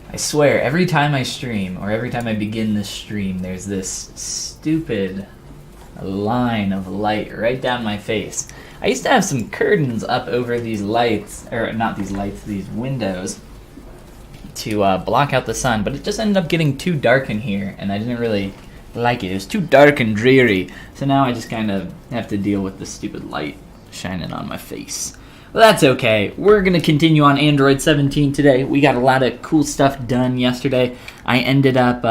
I swear, every time I stream, or every time I begin this stream, there's this stupid line of light right down my face. I used to have some curtains up over these lights, or not these lights, these windows, to block out the sun, but it just ended up getting too dark in here, and I didn't really like it. It was too dark and dreary, so now I just kind of have to deal with the stupid light shining on my face. Well, that's okay. We're going to continue on Android 17 today. We got a lot of cool stuff done yesterday. I ended up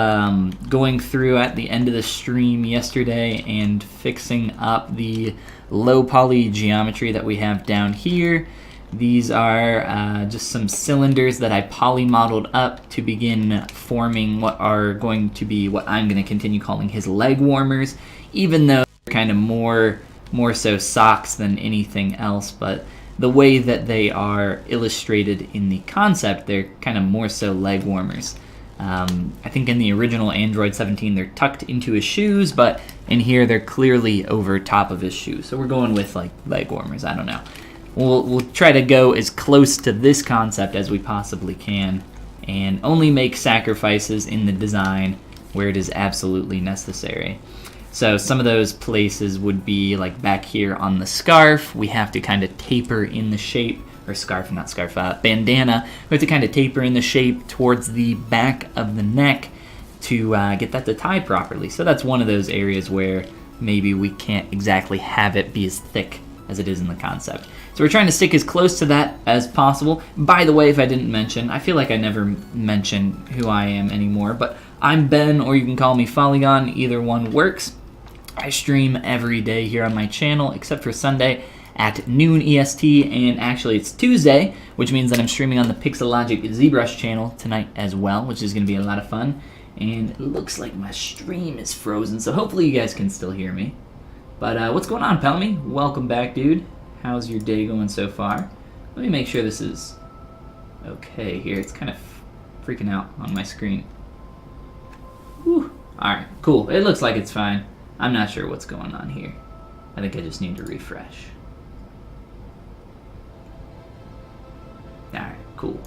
going through at the end of the stream yesterday and fixing up the low poly geometry that we have down here. These are just some cylinders that I poly modeled up to begin forming what are going to be what I'm going to continue calling his leg warmers, even though they're kind of more so socks than anything else. But the way that they are illustrated in the concept, they're kind of more so leg warmers. I think in the original Android 17 they're tucked into his shoes, but in here they're clearly over top of his shoes. So we're going with like leg warmers, I don't know. We'll try to go as close to this concept as we possibly can and only make sacrifices in the design where it is absolutely necessary. So some of those places would be like back here on the scarf. We have to kind of taper in the shape, or scarf, not scarf, bandana. We have to kind of taper in the shape towards the back of the neck to get that to tie properly. So that's one of those areas where maybe we can't exactly have it be as thick as it is in the concept. So we're trying to stick as close to that as possible. By the way, if I didn't mention, I feel like I never mention who I am anymore, but I'm Ben, or you can call me Follygon. Either one works. I stream every day here on my channel, except for Sunday at noon EST, and actually it's Tuesday, which means that I'm streaming on the Pixelogic ZBrush channel tonight as well, which is going to be a lot of fun. And it looks like my stream is frozen, so hopefully you guys can still hear me. But what's going on, Pelmy? Welcome back, dude. How's your day going so far? Let me make sure this is okay here. It's kind of freaking out on my screen. Whew. Alright, cool. It looks like it's fine. I'm not sure what's going on here. I think I just need to refresh. Alright, cool.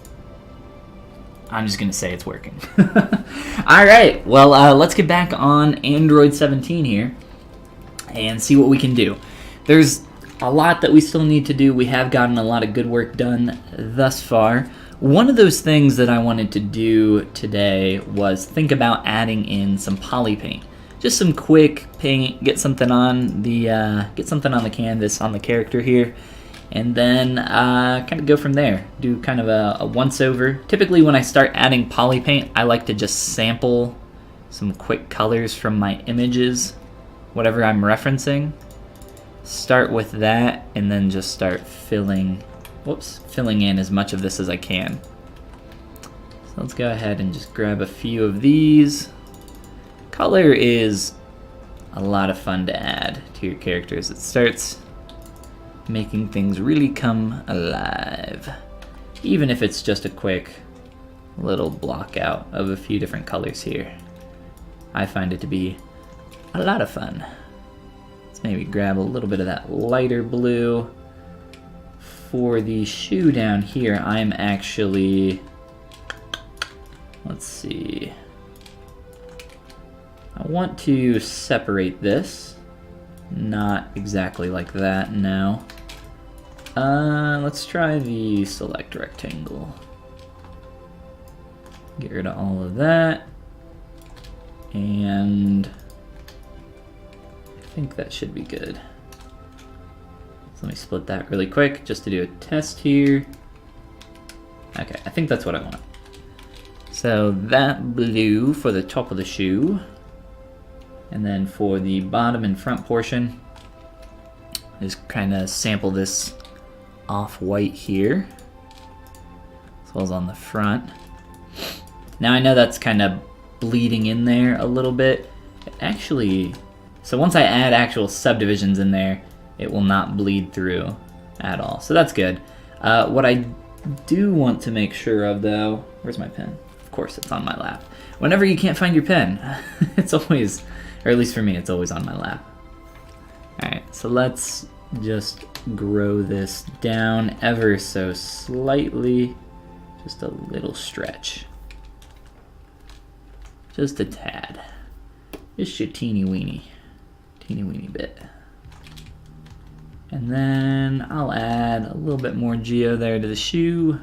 I'm just going to say it's working. Alright, well, let's get back on Android 17 here and see what we can do. There's a lot that we still need to do. We have gotten a lot of good work done thus far. One of those things that I wanted to do today was think about adding in some poly paint. Just some quick paint, get something on the canvas on the character here, and then kind of go from there. Do kind of a once over. Typically when I start adding poly paint, I like to just sample some quick colors from my images, whatever I'm referencing. Start with that and then just start filling in as much of this as I can. So let's go ahead and just grab a few of these. Color is a lot of fun to add to your characters. It starts making things really come alive. Even if it's just a quick little block out of a few different colors here. I find it to be a lot of fun. Let's maybe grab a little bit of that lighter blue. For the shoe down here, I'm actually, let's see. I want to separate this. Not exactly like that, no. Let's try the select rectangle. Get rid of all of that. And I think that should be good. So let me split that really quick just to do a test here. Okay, I think that's what I want. So that blue for the top of the shoe. And then for the bottom and front portion, just kind of sample this off-white here, as well as on the front. Now I know that's kind of bleeding in there a little bit. Actually, so once I add actual subdivisions in there, it will not bleed through at all. So that's good. What I do want to make sure of though, where's my pen? Of course, it's on my lap. Whenever you can't find your pen, it's always, or at least for me, it's always on my lap. Alright, so let's just grow this down ever so slightly. Just a little stretch. Just a tad. Just a teeny weeny bit. And then I'll add a little bit more geo there to the shoe.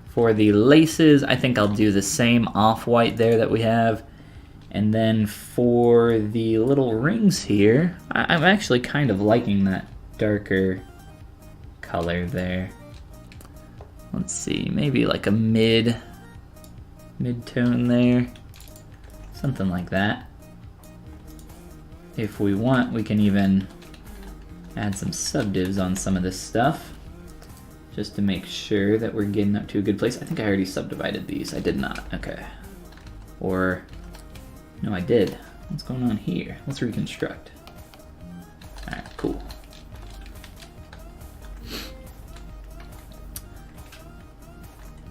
For the laces, I think I'll do the same off-white there that we have. And then for the little rings here, I'm actually kind of liking that darker color there. Let's see, maybe like a mid-tone there. Something like that. If we want, we can even add some subdivs on some of this stuff, just to make sure that we're getting up to a good place. I think I already subdivided these. I did not. Okay. Or, no, I did. What's going on here? Let's reconstruct. Alright, cool.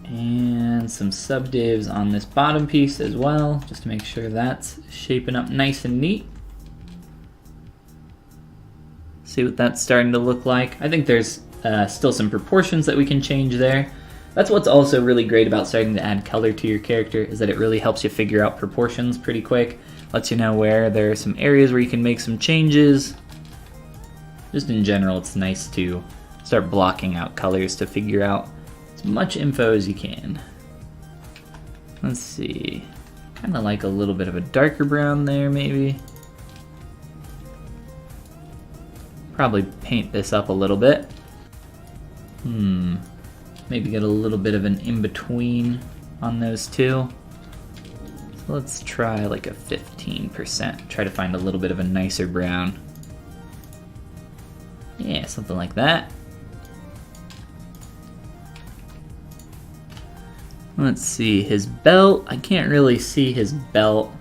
And some subdivs on this bottom piece as well, just to make sure that's shaping up nice and neat. See what that's starting to look like. I think there's still some proportions that we can change there. That's what's also really great about starting to add color to your character, is that it really helps you figure out proportions pretty quick. Lets you know where there are some areas where you can make some changes. Just in general, it's nice to start blocking out colors to figure out as much info as you can. Let's see, kind of like a little bit of a darker brown there maybe. Probably paint this up a little bit. Maybe get a little bit of an in-between on those two. So let's try like a 15%. Try to find a little bit of a nicer brown. Yeah, something like that. Let's see, his belt. I can't really see his belt.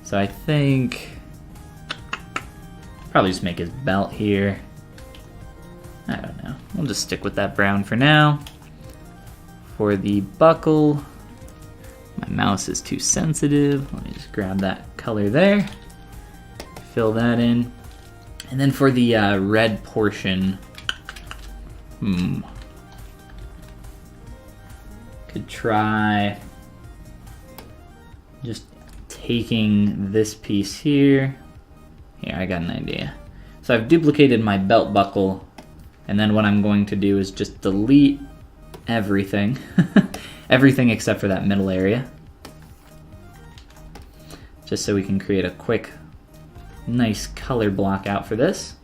So I think probably just make his belt here. I don't know. We'll just stick with that brown for now. For the buckle, my mouse is too sensitive. Let me just grab that color there. Fill that in. And then for the red portion, could try just taking this piece here. Here, I got an idea. So I've duplicated my belt buckle, and then what I'm going to do is just delete everything. Everything except for that middle area. Just so we can create a quick, nice color block out for this.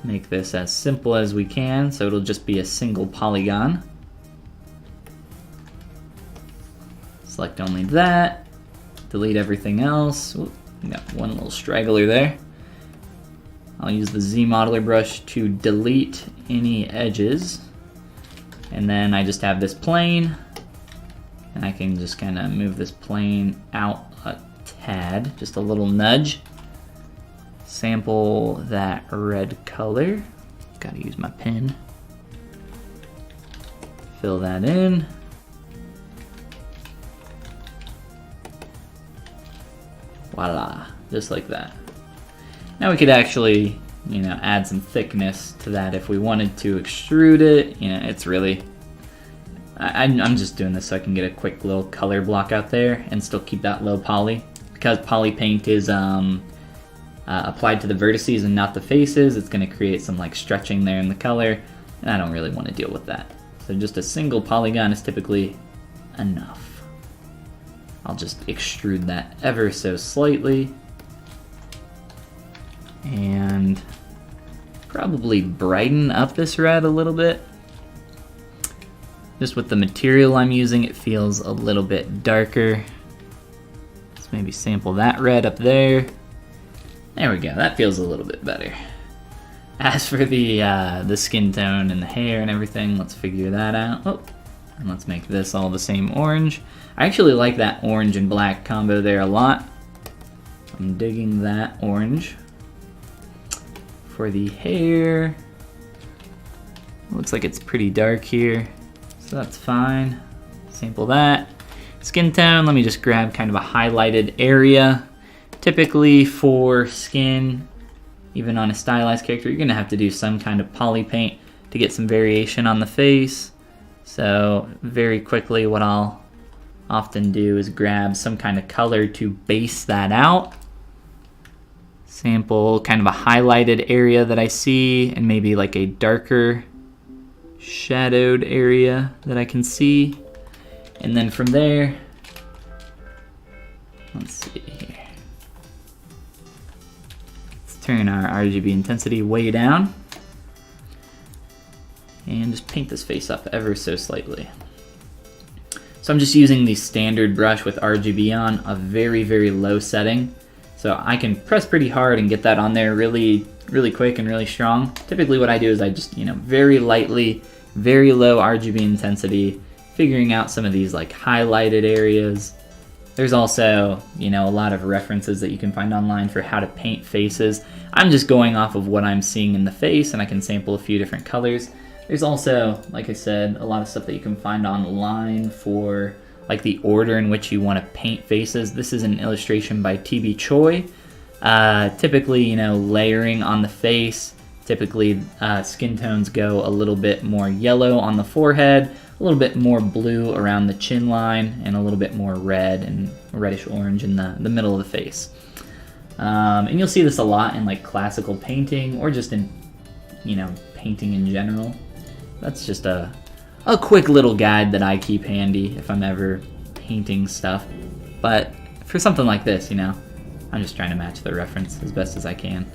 Make this as simple as we can, so it'll just be a single polygon. Select only that. Delete everything else. Ooh, got one little straggler there. I'll use the Z modeler brush to delete any edges. And then I just have this plane, and I can just kind of move this plane out a tad, just a little nudge. Sample that red color. Gotta use my pen. Fill that in. Voila, just like that. Now we could actually, add some thickness to that if we wanted to extrude it. It's really, I'm just doing this so I can get a quick little color block out there and still keep that low poly. Because poly paint is applied to the vertices and not the faces, it's going to create some stretching there in the color, and I don't really want to deal with that. So just a single polygon is typically enough. I'll just extrude that ever so slightly. And probably brighten up this red a little bit. Just with the material I'm using, it feels a little bit darker. Let's maybe sample that red up there. There we go, that feels a little bit better. As for the skin tone and the hair and everything, let's figure that out. Oh, and let's make this all the same orange. I actually like that orange and black combo there a lot. I'm digging that orange. For the hair, looks like it's pretty dark here, so that's fine. Sample that. Skin tone, let me just grab kind of a highlighted area. Typically for skin, even on a stylized character, you're gonna have to do some kind of poly paint to get some variation on the face. So very quickly what I'll often do is grab some kind of color to base that out. Sample kind of a highlighted area that I see, and maybe like a darker shadowed area that I can see. And then from there, let's see here. Let's turn our RGB intensity way down and just paint this face up ever so slightly. So I'm just using the standard brush with RGB on, a very, very low setting. So I can press pretty hard and get that on there really, really quick and really strong. Typically what I do is I just, very lightly, very low RGB intensity, figuring out some of these like highlighted areas. There's also, a lot of references that you can find online for how to paint faces. I'm just going off of what I'm seeing in the face, and I can sample a few different colors. There's also, like I said, a lot of stuff that you can find online for like the order in which you want to paint faces. This is an illustration by TB Choi. Typically, layering on the face. Typically, skin tones go a little bit more yellow on the forehead, a little bit more blue around the chin line, and a little bit more red and reddish orange in the middle of the face. And you'll see this a lot in like classical painting or just in, painting in general. That's just a quick little guide that I keep handy if I'm ever painting stuff. But for something like this, I'm just trying to match the reference as best as I can.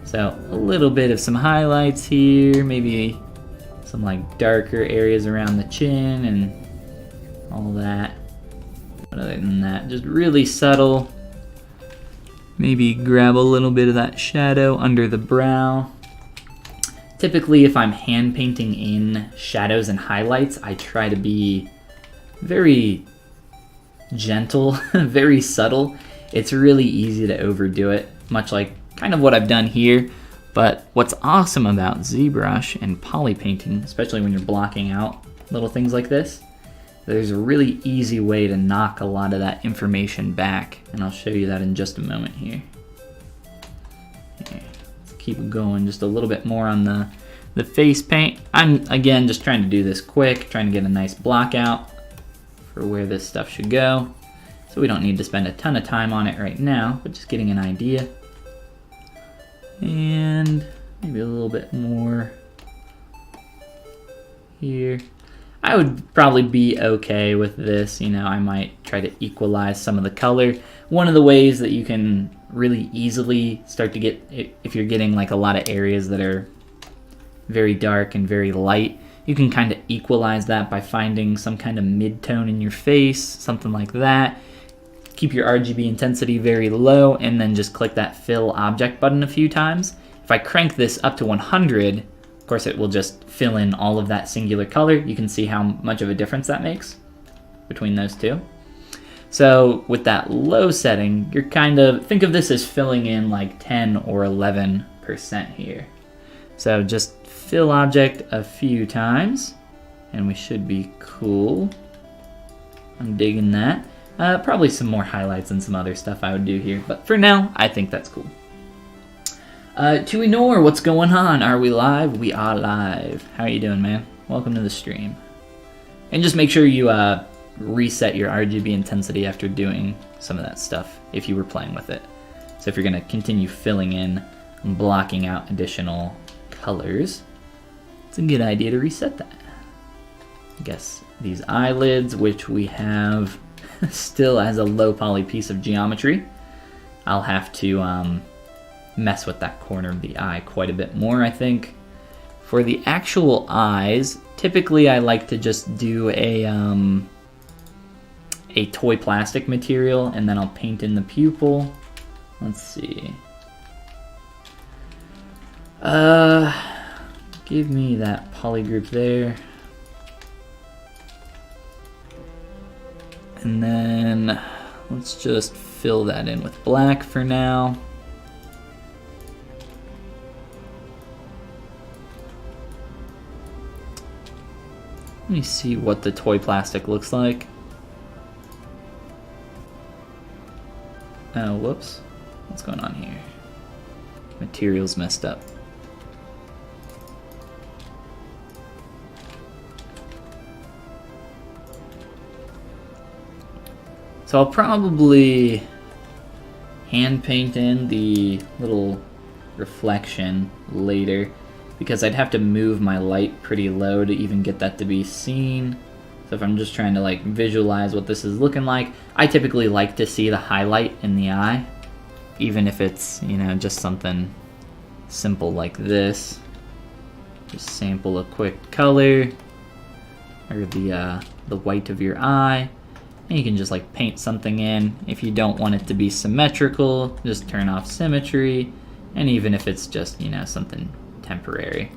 So a little bit of some highlights here, maybe some like darker areas around the chin and all that. But other than that, just really subtle. Maybe grab a little bit of that shadow under the brow. Typically, if I'm hand painting in shadows and highlights, I try to be very gentle, very subtle. It's really easy to overdo it, much like kind of what I've done here. But what's awesome about ZBrush and poly painting, especially when you're blocking out little things like this, there's a really easy way to knock a lot of that information back. And I'll show you that in just a moment here. Keep going just a little bit more on the face paint. I'm, again, just trying to do this quick, trying to get a nice block out for where this stuff should go. So we don't need to spend a ton of time on it right now, but just getting an idea. And maybe a little bit more here. I would probably be okay with this. I might try to equalize some of the color. One of the ways that you can really easily start to get, if you're getting like a lot of areas that are very dark and very light, you can kind of equalize that by finding some kind of mid-tone in your face, something like that. Keep your RGB intensity very low and then just click that fill object button a few times. If I crank this up to 100, of course it will just fill in all of that singular color. You can see how much of a difference that makes between those two. So with that low setting, you're kind of, think of this as filling in like 10 or 11% here. So just fill object a few times and we should be cool. I'm digging that. Probably some more highlights and some other stuff I would do here, but for now, I think that's cool. To ignore what's going on, are we live? We are live. How are you doing, man? Welcome to the stream. And just make sure you reset your RGB intensity after doing some of that stuff if you were playing with it. So if you're going to continue filling in and blocking out additional colors, it's a good idea to reset that. I guess these eyelids, which we have still as a low poly piece of geometry, I'll have to mess with that corner of the eye quite a bit more, I think. For the actual eyes, typically I like to just do a toy plastic material and then I'll paint in the pupil. Let's see. Give me that poly group there. And then let's just fill that in with black for now. Let me see what the toy plastic looks like. Oh, whoops. What's going on here? Material's messed up. So I'll probably hand paint in the little reflection later, because I'd have to move my light pretty low to even get that to be seen. So if I'm just trying to like visualize what this is looking like, I typically like to see the highlight in the eye, even if it's, you know, just something simple like this. Just sample a quick color, or the white of your eye, and you can just like paint something in. If you don't want it to be symmetrical, just turn off symmetry, and even if it's just, you know, something temporary,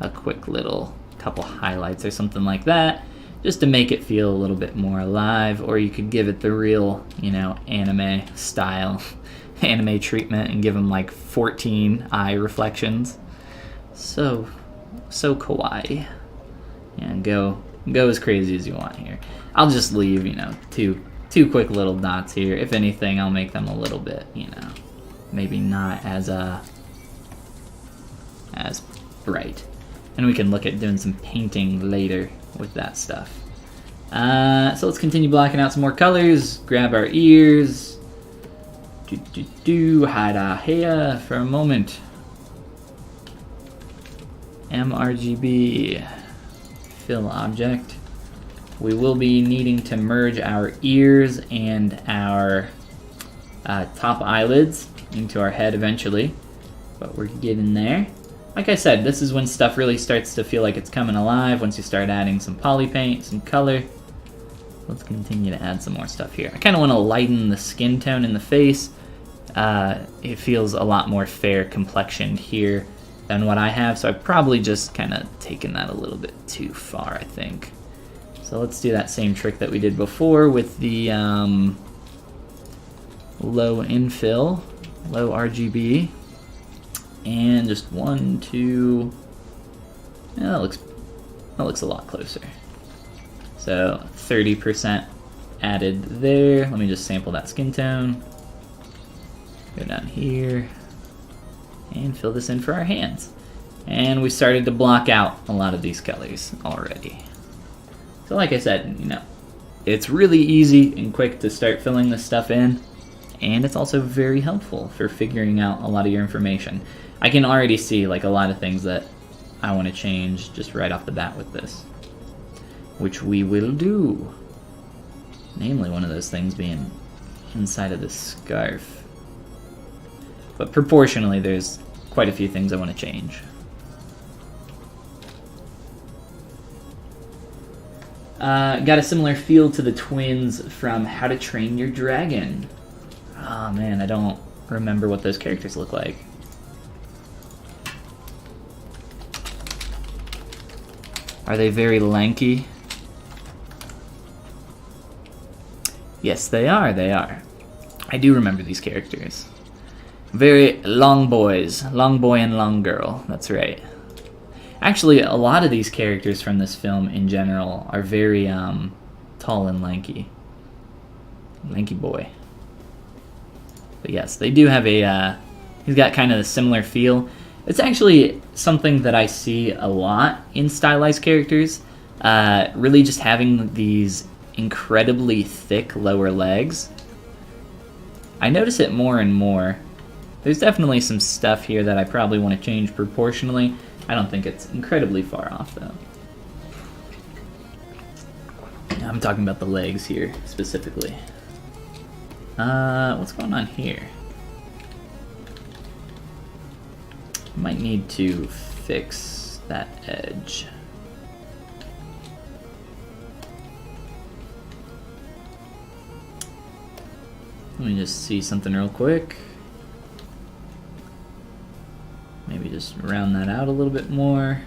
a quick little couple highlights or something like that, just to make it feel a little bit more alive. Or you could give it the real, you know, anime style anime treatment and give them like 14 eye reflections. So kawaii. And go as crazy as you want here. I'll just leave, you know, two quick little dots here. If anything, I'll make them a little bit, you know, maybe not as bright. And we can look at doing some painting later with that stuff. So let's continue blocking out some more colors. Grab our ears. Hide our hair for a moment. mRGB. Fill object. We will be needing to merge our ears and our top eyelids into our head eventually, but we're getting there. Like I said, this is when stuff really starts to feel like it's coming alive, once you start adding some poly paint, some color. Let's continue to add some more stuff here. I kind of want to lighten the skin tone in the face. It feels a lot more fair complexioned here than what I have, so I've probably just kind of taken that a little bit too far, I think. So let's do that same trick that we did before with the low infill, low RGB, and just 1, 2. Yeah, that looks a lot closer. So 30% added there. Let me just sample that skin tone. Go down here and fill this in for our hands. And we started to block out a lot of these colors already. So like I said, you know, it's really easy and quick to start filling this stuff in, and it's also very helpful for figuring out a lot of your information. I can already see like a lot of things that I want to change just right off the bat with this, which we will do. Namely, one of those things being inside of the scarf. But proportionally, there's quite a few things I want to change. Got a similar feel to the twins from How to Train Your Dragon. Oh man, I don't remember what those characters look like. Are they very lanky? Yes, they are, they are. I do remember these characters. Very long boys. Long boy and long girl, that's right. Actually, a lot of these characters from this film in general are very tall and lanky. Lanky boy. But yes, they do have a, he's got kind of a similar feel. It's actually something that I see a lot in stylized characters. Really just having these incredibly thick lower legs. I notice it more and more. There's definitely some stuff here that I probably want to change proportionally. I don't think it's incredibly far off, though. I'm talking about the legs here, specifically. What's going on here? I might need to fix that edge. Let me just see something real quick. Maybe just round that out a little bit more.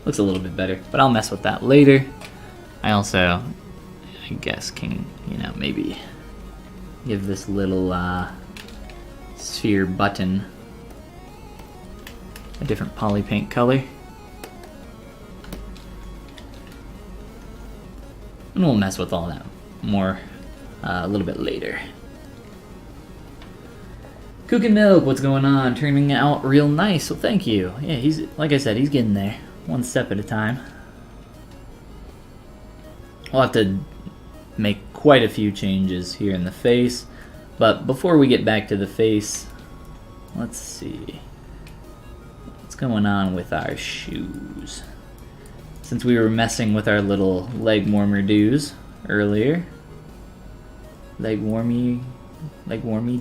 Looks a little bit better, but I'll mess with that later. I also, I guess, can, you know, maybe give this little sphere button a different poly paint color. And we'll mess with all that more a little bit later. Cooking Milk, what's going on? Turning out real nice, well thank you. Yeah, he's, like I said, he's getting there. One step at a time. We'll have to make quite a few changes here in the face. But before we get back to the face, let's see. What's going on with our shoes? Since we were messing with our little leg warmer doos earlier. Leg warmy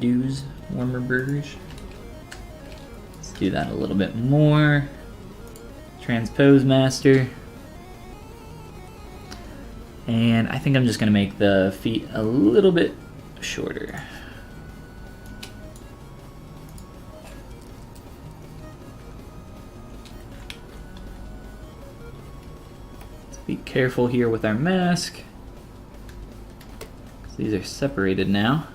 doos, warmer burgers. Let's do that a little bit more. Transpose master. And I think I'm just gonna make the feet a little bit shorter. Let's be careful here with our mask. These are separated now.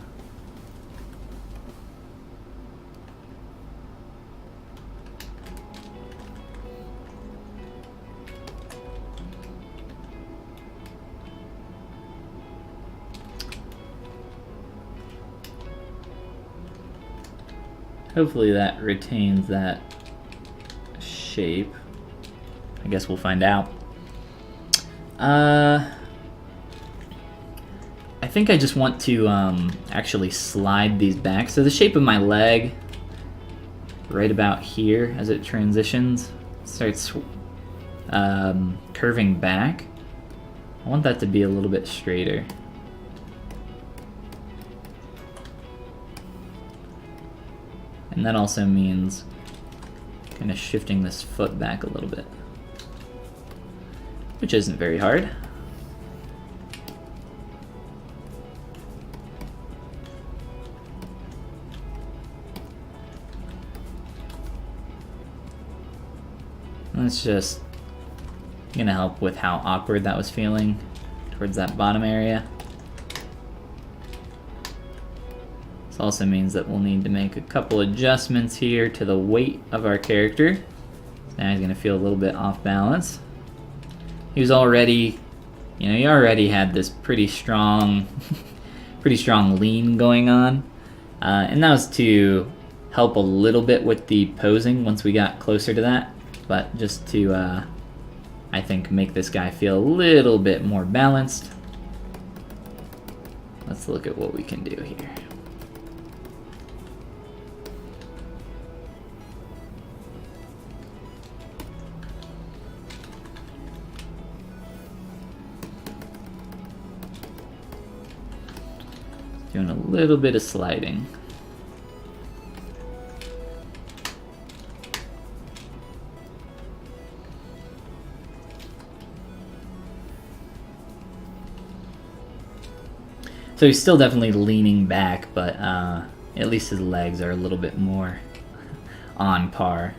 Hopefully that retains that shape. I guess we'll find out. I think I just want to actually slide these back. So the shape of my leg, right about here as it transitions, starts curving back. I want that to be a little bit straighter. And that also means kind of shifting this foot back a little bit, which isn't very hard. That's just gonna help with how awkward that was feeling towards that bottom area. This also means that we'll need to make a couple adjustments here to the weight of our character. So now he's gonna feel a little bit off balance. He was already, he already had this pretty strong lean going on. And that was to help a little bit with the posing once we got closer to that. But just to, I think, make this guy feel a little bit more balanced. Let's look at what we can do here. Doing a little bit of sliding. So he's still definitely leaning back, but at least his legs are a little bit more on par.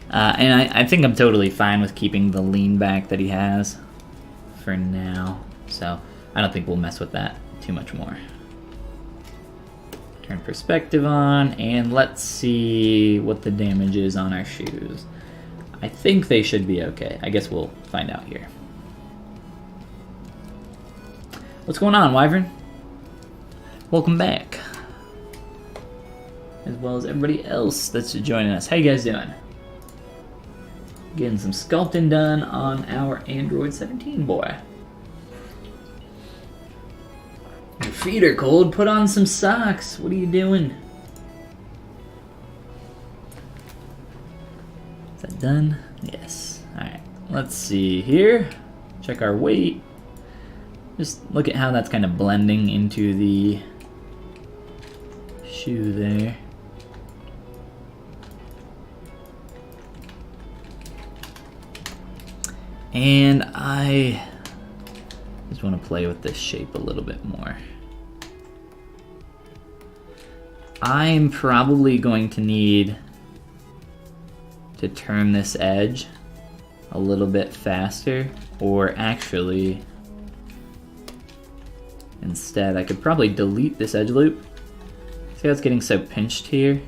And I think I'm totally fine with keeping the lean back that he has for now. So I don't think we'll mess with that too much more. Turn perspective on, and let's see what the damage is on our shoes. I think they should be okay. I guess we'll find out here. What's going on, Wyvern? Welcome back. As well as everybody else that's joining us. How you guys doing? Getting some sculpting done on our Android 17 boy. Your feet are cold. Put on some socks. What are you doing? Is that done? Yes. Alright. Let's see here. Check our weight. Just look at how that's kind of blending into the shoe there. And I just want to play with this shape a little bit more. I'm probably going to need to turn this edge a little bit faster, or actually instead I could probably delete this edge loop. See how it's getting so pinched here?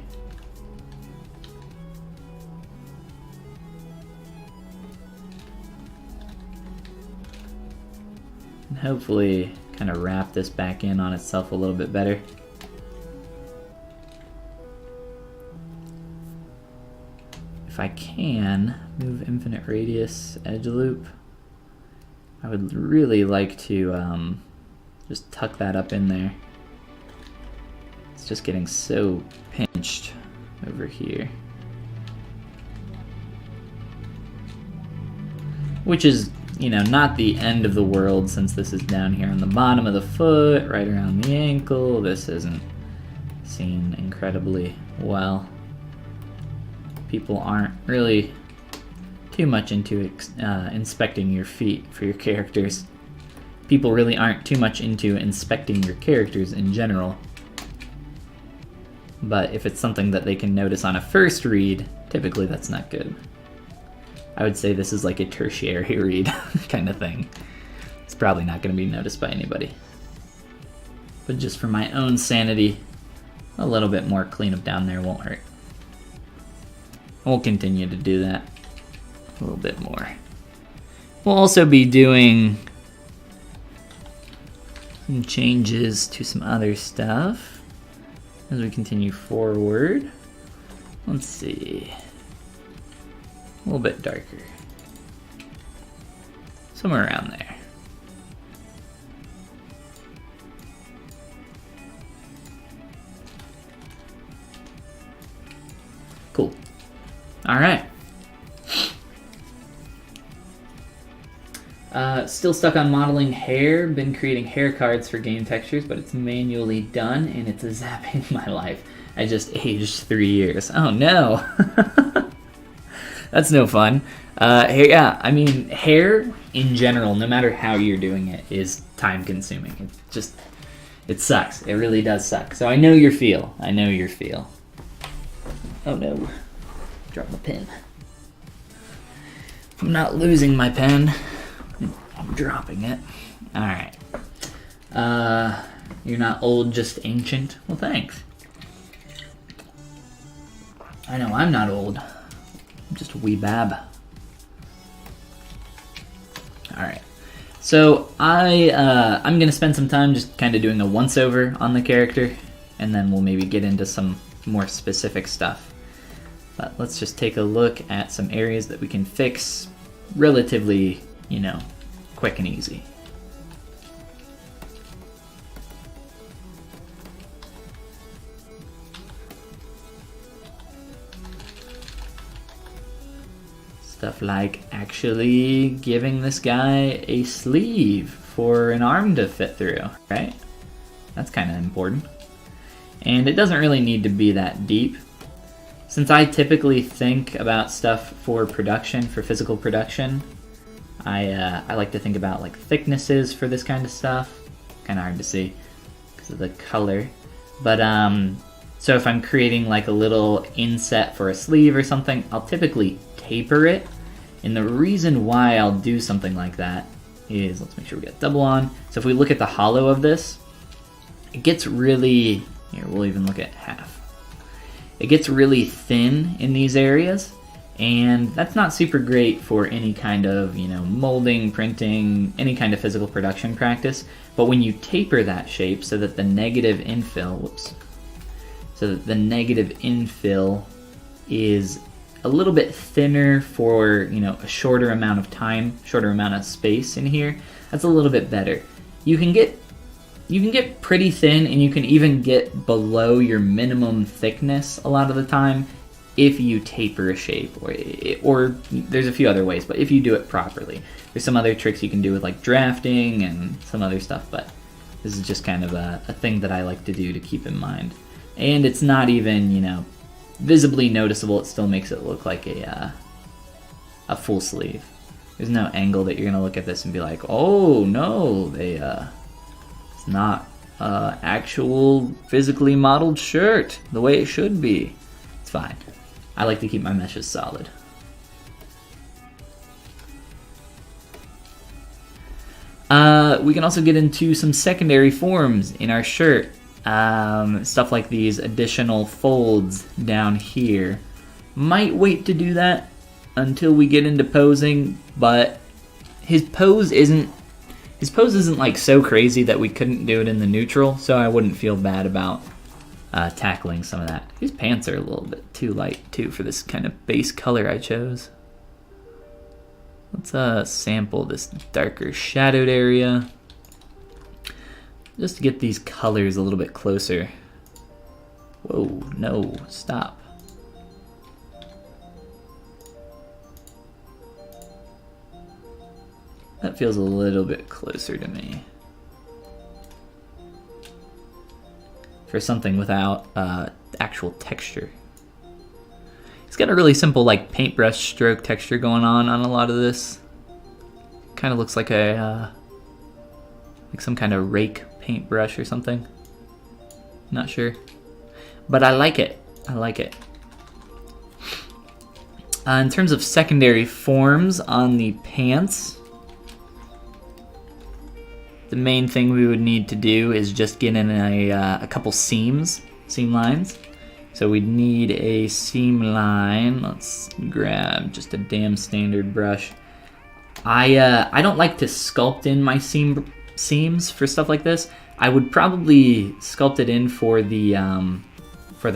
And hopefully kind of wrap this back in on itself a little bit better. if I can, move infinite radius edge loop. I would really like to just tuck that up in there. It's just getting so pinched over here. Which is, you know, not the end of the world, since this is down here on the bottom of the foot, right around the ankle. This isn't seen incredibly well. People aren't really too much into inspecting your feet for your characters. People really aren't too much into inspecting your characters in general. But if it's something that they can notice on a first read, typically that's not good. I would say this is like a tertiary read kind of thing. It's probably not going to be noticed by anybody. But just for my own sanity, a little bit more cleanup down there won't hurt. We'll continue to do that a little bit more. We'll also be doing some changes to some other stuff as we continue forward. Let's see. A little bit darker. Somewhere around there. Cool. All right. Still stuck on modeling hair. Been creating hair cards for game textures, but it's manually done and it's zapping my life. I just aged 3 years. Oh no. That's no fun. Yeah, I mean, hair in general, no matter how you're doing it, is time consuming. It sucks. It really does suck. So I know your feel. I know your feel. Oh no. Drop my pen. If I'm not losing my pen, I'm dropping it. Alright. You're not old, just ancient? Well, thanks. I know I'm not old. I'm just a wee bab. Alright. So I'm gonna spend some time just kind of doing a once-over on the character, and then we'll maybe get into some more specific stuff. But let's just take a look at some areas that we can fix relatively, you know, quick and easy. Stuff like actually giving this guy a sleeve for an arm to fit through, right? That's kind of important. And it doesn't really need to be that deep. Since I typically think about stuff for production, for physical production, I like to think about like thicknesses for this kind of stuff. Kind of hard to see because of the color. But so if I'm creating like a little inset for a sleeve or something, I'll typically taper it. And the reason why I'll do something like that is, let's make sure we get double on. So if we look at the hollow of this, it gets really, here we'll even look at half. It gets really thin in these areas, and that's not super great for any kind of, you know, molding, printing, any kind of physical production practice. But when you taper that shape so that the negative infill, so that the negative infill is a little bit thinner for, you know, a shorter amount of time, shorter amount of space in here, that's a little bit better. You can get pretty thin, and you can even get below your minimum thickness a lot of the time if you taper a shape, or there's a few other ways, but if you do it properly. There's some other tricks you can do with like drafting and some other stuff, but this is just kind of a thing that I like to do to keep in mind. And it's not even, you know, visibly noticeable. It still makes it look like a full sleeve. There's no angle that you're gonna look at this and be like, oh no, it's not actual physically modeled shirt the way it should be. It's fine. I like to keep my meshes solid. We can also get into some secondary forms in our shirt. Stuff like these additional folds down here. Might wait to do that until we get into posing, but his pose isn't like so crazy that we couldn't do it in the neutral, so I wouldn't feel bad about tackling some of that. These pants are a little bit too light too for this kind of base color I chose. Let's sample this darker shadowed area just to get these colors a little bit closer. Whoa, no, stop. That feels a little bit closer to me. For something without actual texture. It's got a really simple like paintbrush stroke texture going on a lot of this. Kind of looks like a like some kind of rake paintbrush or something. Not sure, but I like it. I like it. In terms of secondary forms on the pants, the main thing we would need to do is just get in a couple seam lines. So we'd need a seam line. Let's grab just a damn standard brush. I don't like to sculpt in my seams for stuff like this. I would probably sculpt it in for the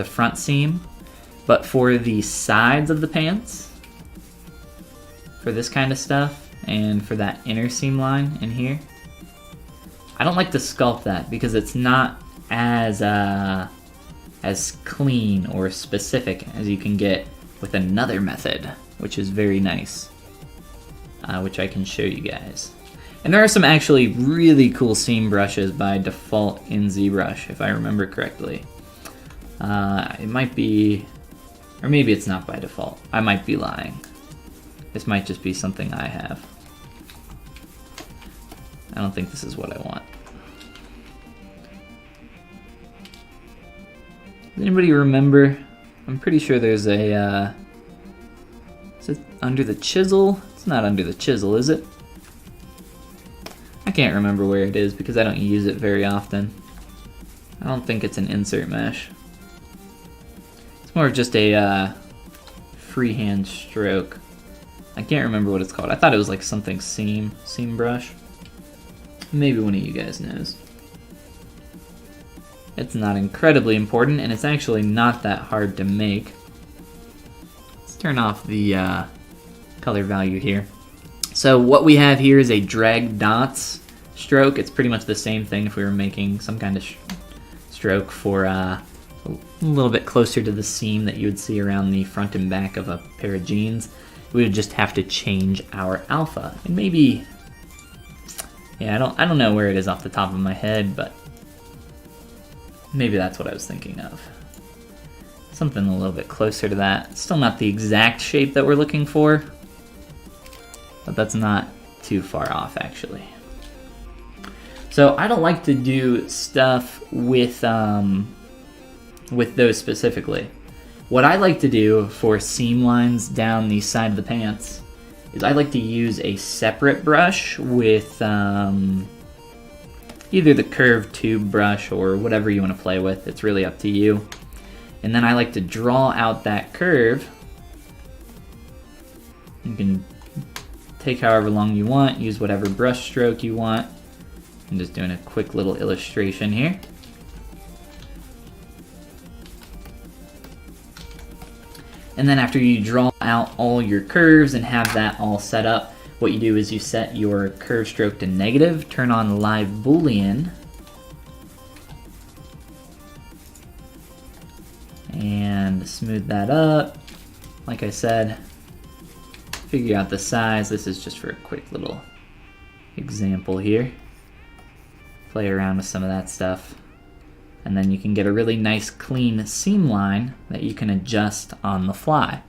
front seam, but for the sides of the pants, for this kind of stuff, and for that inner seam line in here, I don't like to sculpt that because it's not as clean or specific as you can get with another method, which is very nice, which I can show you guys. And there are some actually really cool seam brushes by default in ZBrush, if I remember correctly. It might be, or maybe it's not by default. I might be lying. This might just be something I have. I don't think this is what I want. Does anybody remember? I'm pretty sure there's a, is it under the chisel? It's not under the chisel, is it? I can't remember where it is because I don't use it very often. I don't think it's an insert mesh. It's more of just a freehand stroke. I can't remember what it's called. I thought it was like something seam brush. Maybe one of you guys knows. It's not incredibly important, and it's actually not that hard to make. Let's turn off the color value here. So what we have here is a drag dots stroke. It's pretty much the same thing if we were making some kind of stroke for a little bit closer to the seam that you would see around the front and back of a pair of jeans. We would just have to change our alpha, and maybe, yeah, I don't know where it is off the top of my head, but maybe that's what I was thinking of. Something a little bit closer to that. Still not the exact shape that we're looking for, but that's not too far off actually. So I don't like to do stuff with those specifically. What I like to do for seam lines down the side of the pants is I like to use a separate brush with either the curved tube brush or whatever you want to play with. It's really up to you. And then I like to draw out that curve. You can take however long you want, use whatever brush stroke you want. I'm just doing a quick little illustration here. And then after you draw out all your curves and have that all set up, what you do is you set your curve stroke to negative, turn on live boolean, and smooth that up. Like I said, figure out the size. This is just for a quick little example here. Play around with some of that stuff. And then you can get a really nice clean seam line that you can adjust on the fly.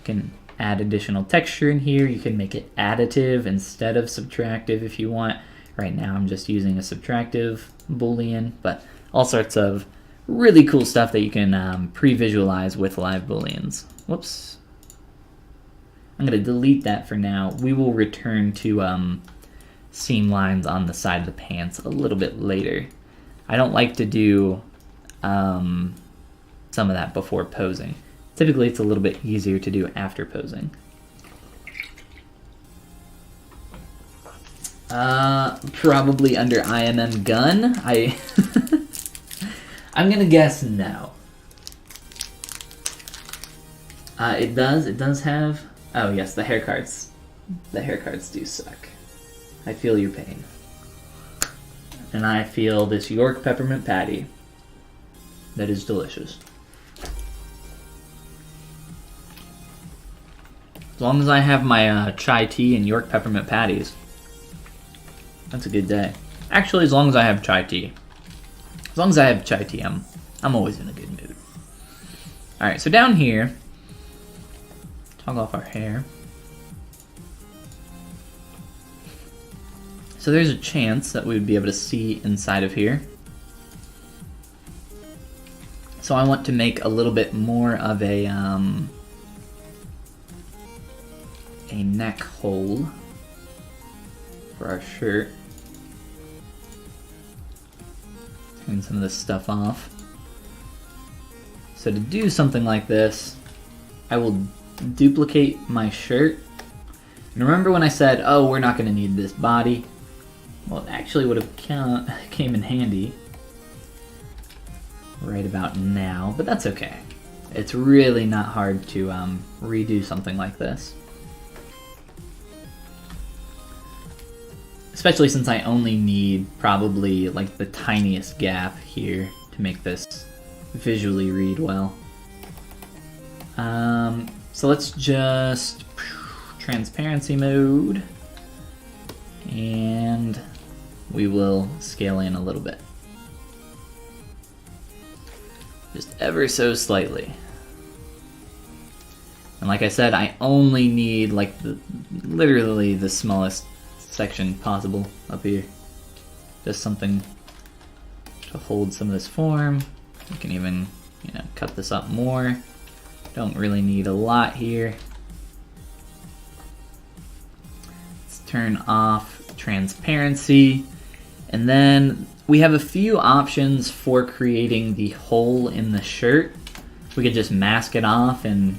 You can add additional texture in here. You can make it additive instead of subtractive if you want. Right now I'm just using a subtractive boolean, but all sorts of really cool stuff that you can pre-visualize with live booleans. Whoops. I'm going to delete that for now. We will return to seam lines on the side of the pants a little bit later. I don't like to do some of that before posing. Typically it's a little bit easier to do after posing. Probably under IMM gun. I I'm gonna guess no. It does have, oh yes, the hair cards. The hair cards do suck. I feel your pain. And I feel this York peppermint patty that is delicious. As long as I have my chai tea and York peppermint patties, that's a good day. Actually, as long as I have chai tea. As long as I have chai tea, I'm always in a good mood. Alright, so down here, toggle off our hair. So there's a chance that we would be able to see inside of here. So I want to make a little bit more of a neck hole for our shirt. Turn some of this stuff off. So to do something like this, I will duplicate my shirt. And remember when I said, oh, we're not going to need this body? Well, it actually would have came in handy right about now, but that's okay. It's really not hard to redo something like this. Especially since I only need probably like the tiniest gap here to make this visually read well. So let's just transparency mode, and we will scale in a little bit. Just ever so slightly. And like I said, I only need like literally the smallest section possible up here. Just something to hold some of this form. You can even, cut this up more. Don't really need a lot here. Let's turn off transparency. And then we have a few options for creating the hole in the shirt. We could just mask it off and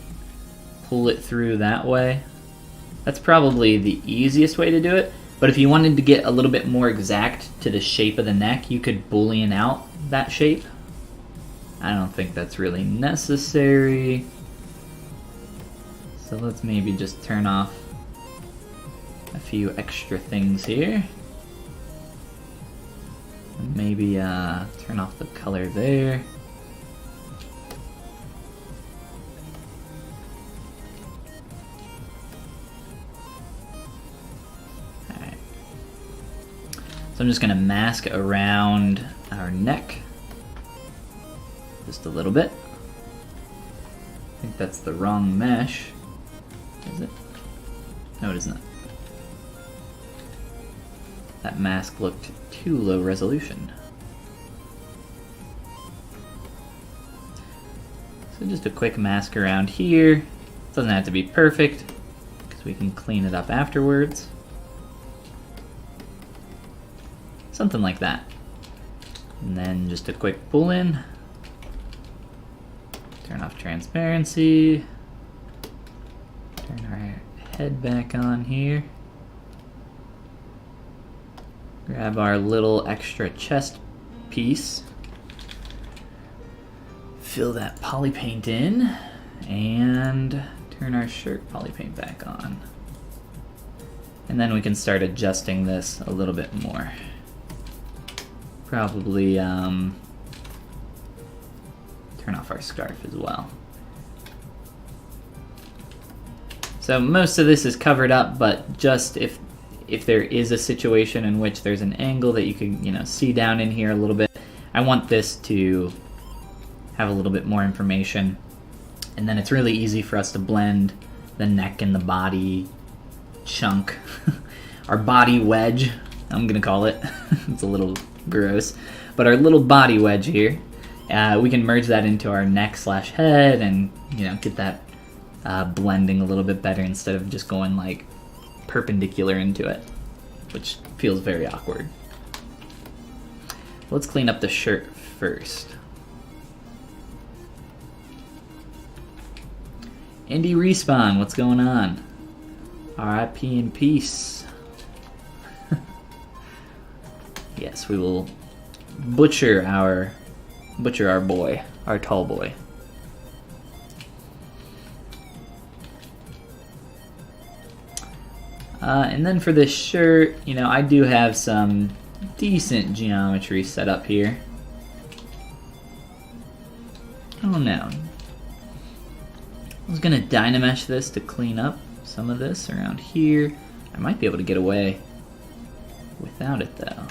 pull it through that way. That's probably the easiest way to do it. But if you wanted to get a little bit more exact to the shape of the neck, you could boolean out that shape. I don't think that's really necessary. So let's maybe just turn off a few extra things here. Maybe turn off the color there. Alright. So I'm just going to mask around our neck. Just a little bit. I think that's the wrong mesh. Is it? No, it is not. That mask looked too low resolution. So just a quick mask around here. Doesn't have to be perfect, because we can clean it up afterwards. Something like that. And then just a quick pull in. Turn off transparency. Turn our head back on here. Grab our little extra chest piece. Fill that poly paint in. And turn our shirt poly paint back on. And then we can start adjusting this a little bit more. Probably turn off our scarf as well. So most of this is covered up, but just if there is a situation in which there's an angle that you can, see down in here a little bit, I want this to have a little bit more information. And then it's really easy for us to blend the neck and the body chunk. Our body wedge, I'm gonna call it. It's a little gross. But our little body wedge here, we can merge that into our neck/head and, get that blending a little bit better instead of just going like perpendicular into it, which feels very awkward. Let's clean up the shirt first. Indie Respawn, what's going on? RIP in peace. Yes, we will butcher our butcher our boy, our tall boy. And then for this shirt, you know, I do have some decent geometry set up here. Oh no. I was gonna Dynamesh this to clean up some of this around here. I might be able to get away without it though.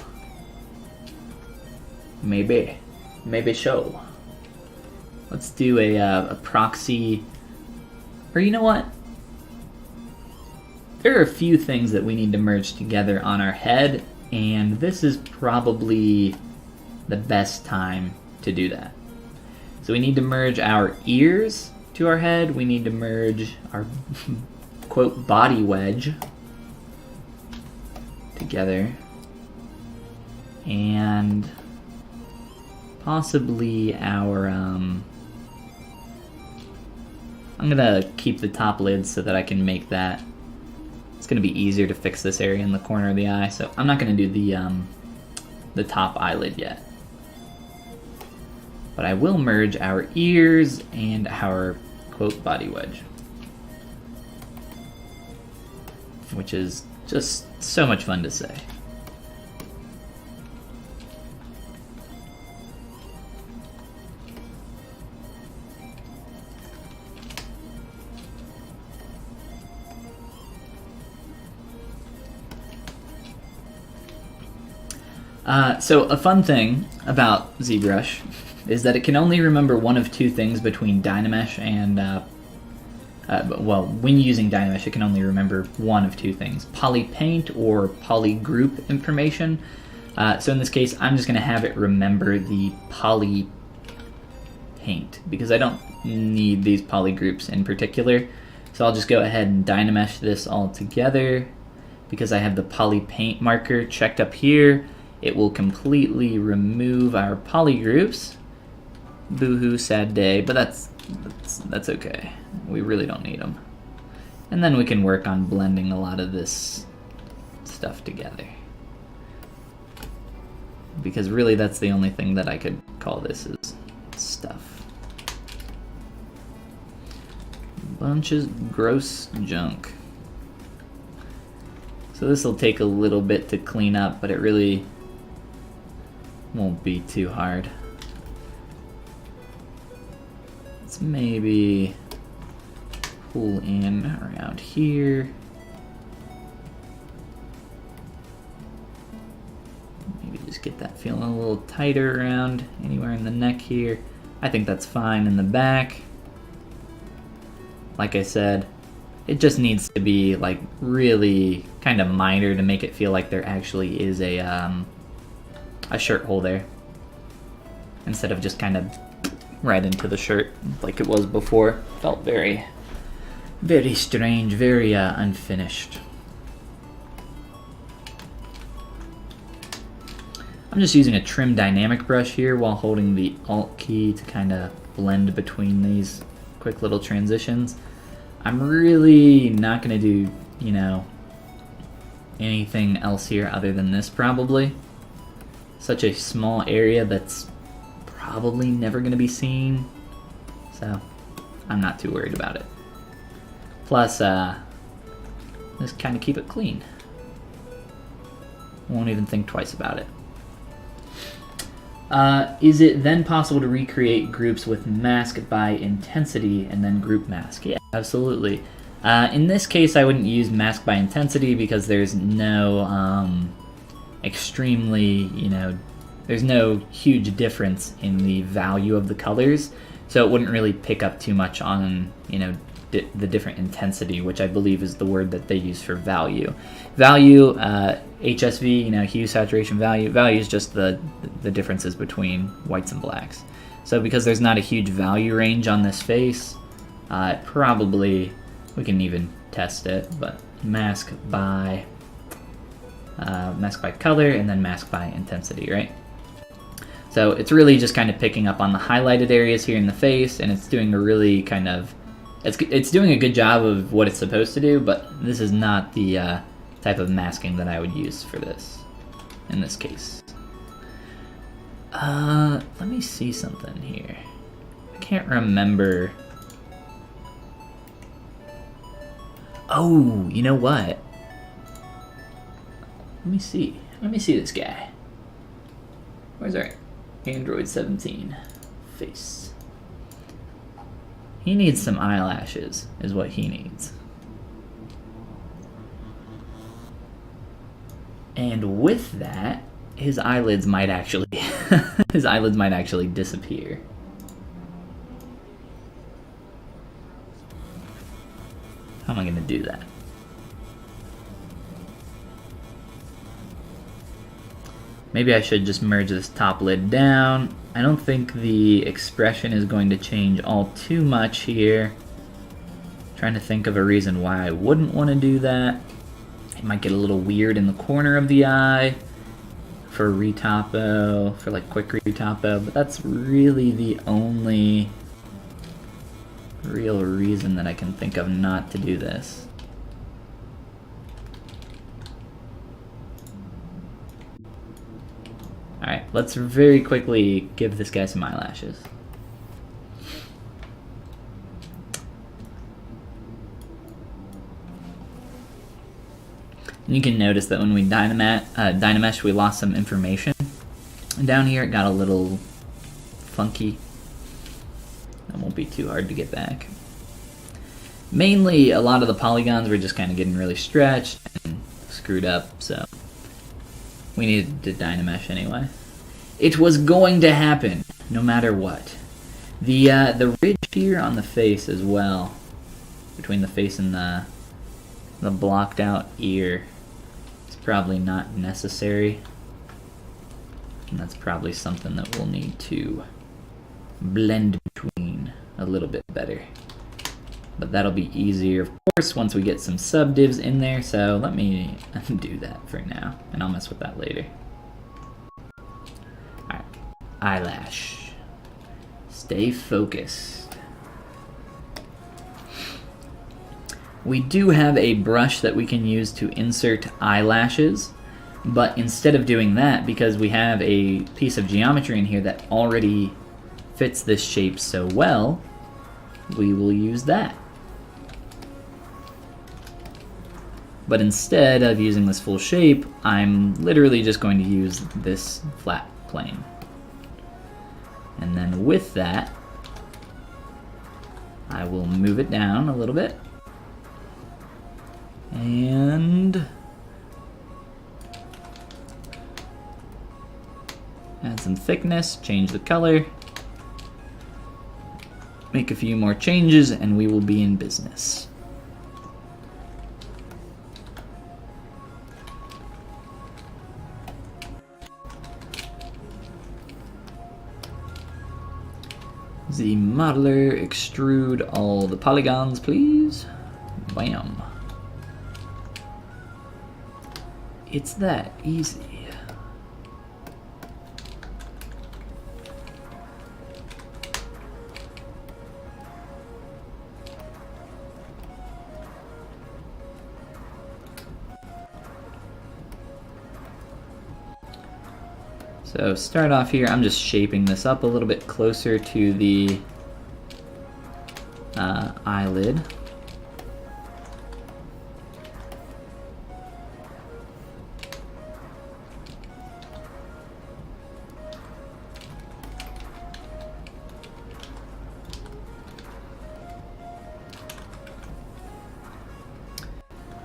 Maybe. Maybe so. Let's do a proxy. Or you know what? There are a few things that we need to merge together on our head, and this is probably the best time to do that. So we need to merge our ears to our head. We need to merge our quote body wedge together, and possibly our I'm gonna keep the top lid so that I can make that. It's gonna be easier to fix this area in the corner of the eye, so I'm not gonna do the top eyelid yet. But I will merge our ears and our quote body wedge, which is just so much fun to say. So a fun thing about ZBrush is that it can only remember one of two things between Dynamesh and, well, when using Dynamesh, it can only remember one of two things, polypaint or polygroup information. So in this case, I'm just going to have it remember the polypaint because I don't need these polygroups in particular. So I'll just go ahead and Dynamesh this all together because I have the polypaint marker checked up here. It will completely remove our polygroups. Boo-hoo, sad day, but that's okay. We really don't need them. And then we can work on blending a lot of this stuff together. Because really that's the only thing that I could call this is stuff. Bunch of gross junk. So this will take a little bit to clean up, but it really won't be too hard. Let's maybe pull in around here. Maybe just get that feeling a little tighter around anywhere in the neck here. I think that's fine in the back. Like I said, it just needs to be like really kind of minor to make it feel like there actually is a shirt hole there, instead of just kind of right into the shirt like it was before. Felt very, very strange, very unfinished. I'm just using a trim dynamic brush here while holding the Alt key to kind of blend between these quick little transitions. I'm really not going to do, you know, anything else here other than this probably. Such a small area that's probably never going to be seen, so I'm not too worried about it. Plus, just kind of keep it clean. Won't even think twice about it. Is it then possible to recreate groups with mask by intensity and then group mask? Yeah, absolutely. In this case, I wouldn't use mask by intensity because there's no extremely, you know, there's no huge difference in the value of the colors, so it wouldn't really pick up too much on, you know, the different intensity, which I believe is the word that they use for value. Value, HSV, you know, hue, saturation, value. Value is just the differences between whites and blacks. So because there's not a huge value range on this face, probably we can even test it, but mask by color and then mask by intensity, right? So it's really just kind of picking up on the highlighted areas here in the face, and it's doing a really kind of, it's doing a good job of what it's supposed to do, but this is not the type of masking that I would use for this, in this case. Let me see something here. I can't remember. Oh, you know what? Let me see. Let me see this guy. Where's our Android 17 face? He needs some eyelashes, is what he needs. And with that, his eyelids might actually his eyelids might actually disappear. How am I gonna do that? Maybe I should just merge this top lid down. I don't think the expression is going to change all too much here. Trying to think of a reason why I wouldn't want to do that. It might get a little weird in the corner of the eye for retopo, for like quick retopo, but that's really the only real reason that I can think of not to do this. Alright, let's very quickly give this guy some eyelashes. And you can notice that when we Dynamesh, we lost some information. And down here it got a little funky. That won't be too hard to get back. Mainly, a lot of the polygons were just kind of getting really stretched and screwed up, so we needed to Dynamesh anyway. It was going to happen, no matter what. The ridge here on the face as well, between the face and the blocked out ear, is probably not necessary. And that's probably something that we'll need to blend between a little bit better. But that'll be easier, of course, once we get some subdivs in there, so let me do that for now, and I'll mess with that later. Alright, eyelash. Stay focused. We do have a brush that we can use to insert eyelashes, but instead of doing that, because we have a piece of geometry in here that already fits this shape so well, we will use that. But instead of using this full shape, I'm literally just going to use this flat plane. And then with that, I will move it down a little bit. And add some thickness, change the color, make a few more changes, and we will be in business. The modeler, extrude all the polygons, please. Bam. It's that easy. So start off here, I'm just shaping this up a little bit closer to the eyelid.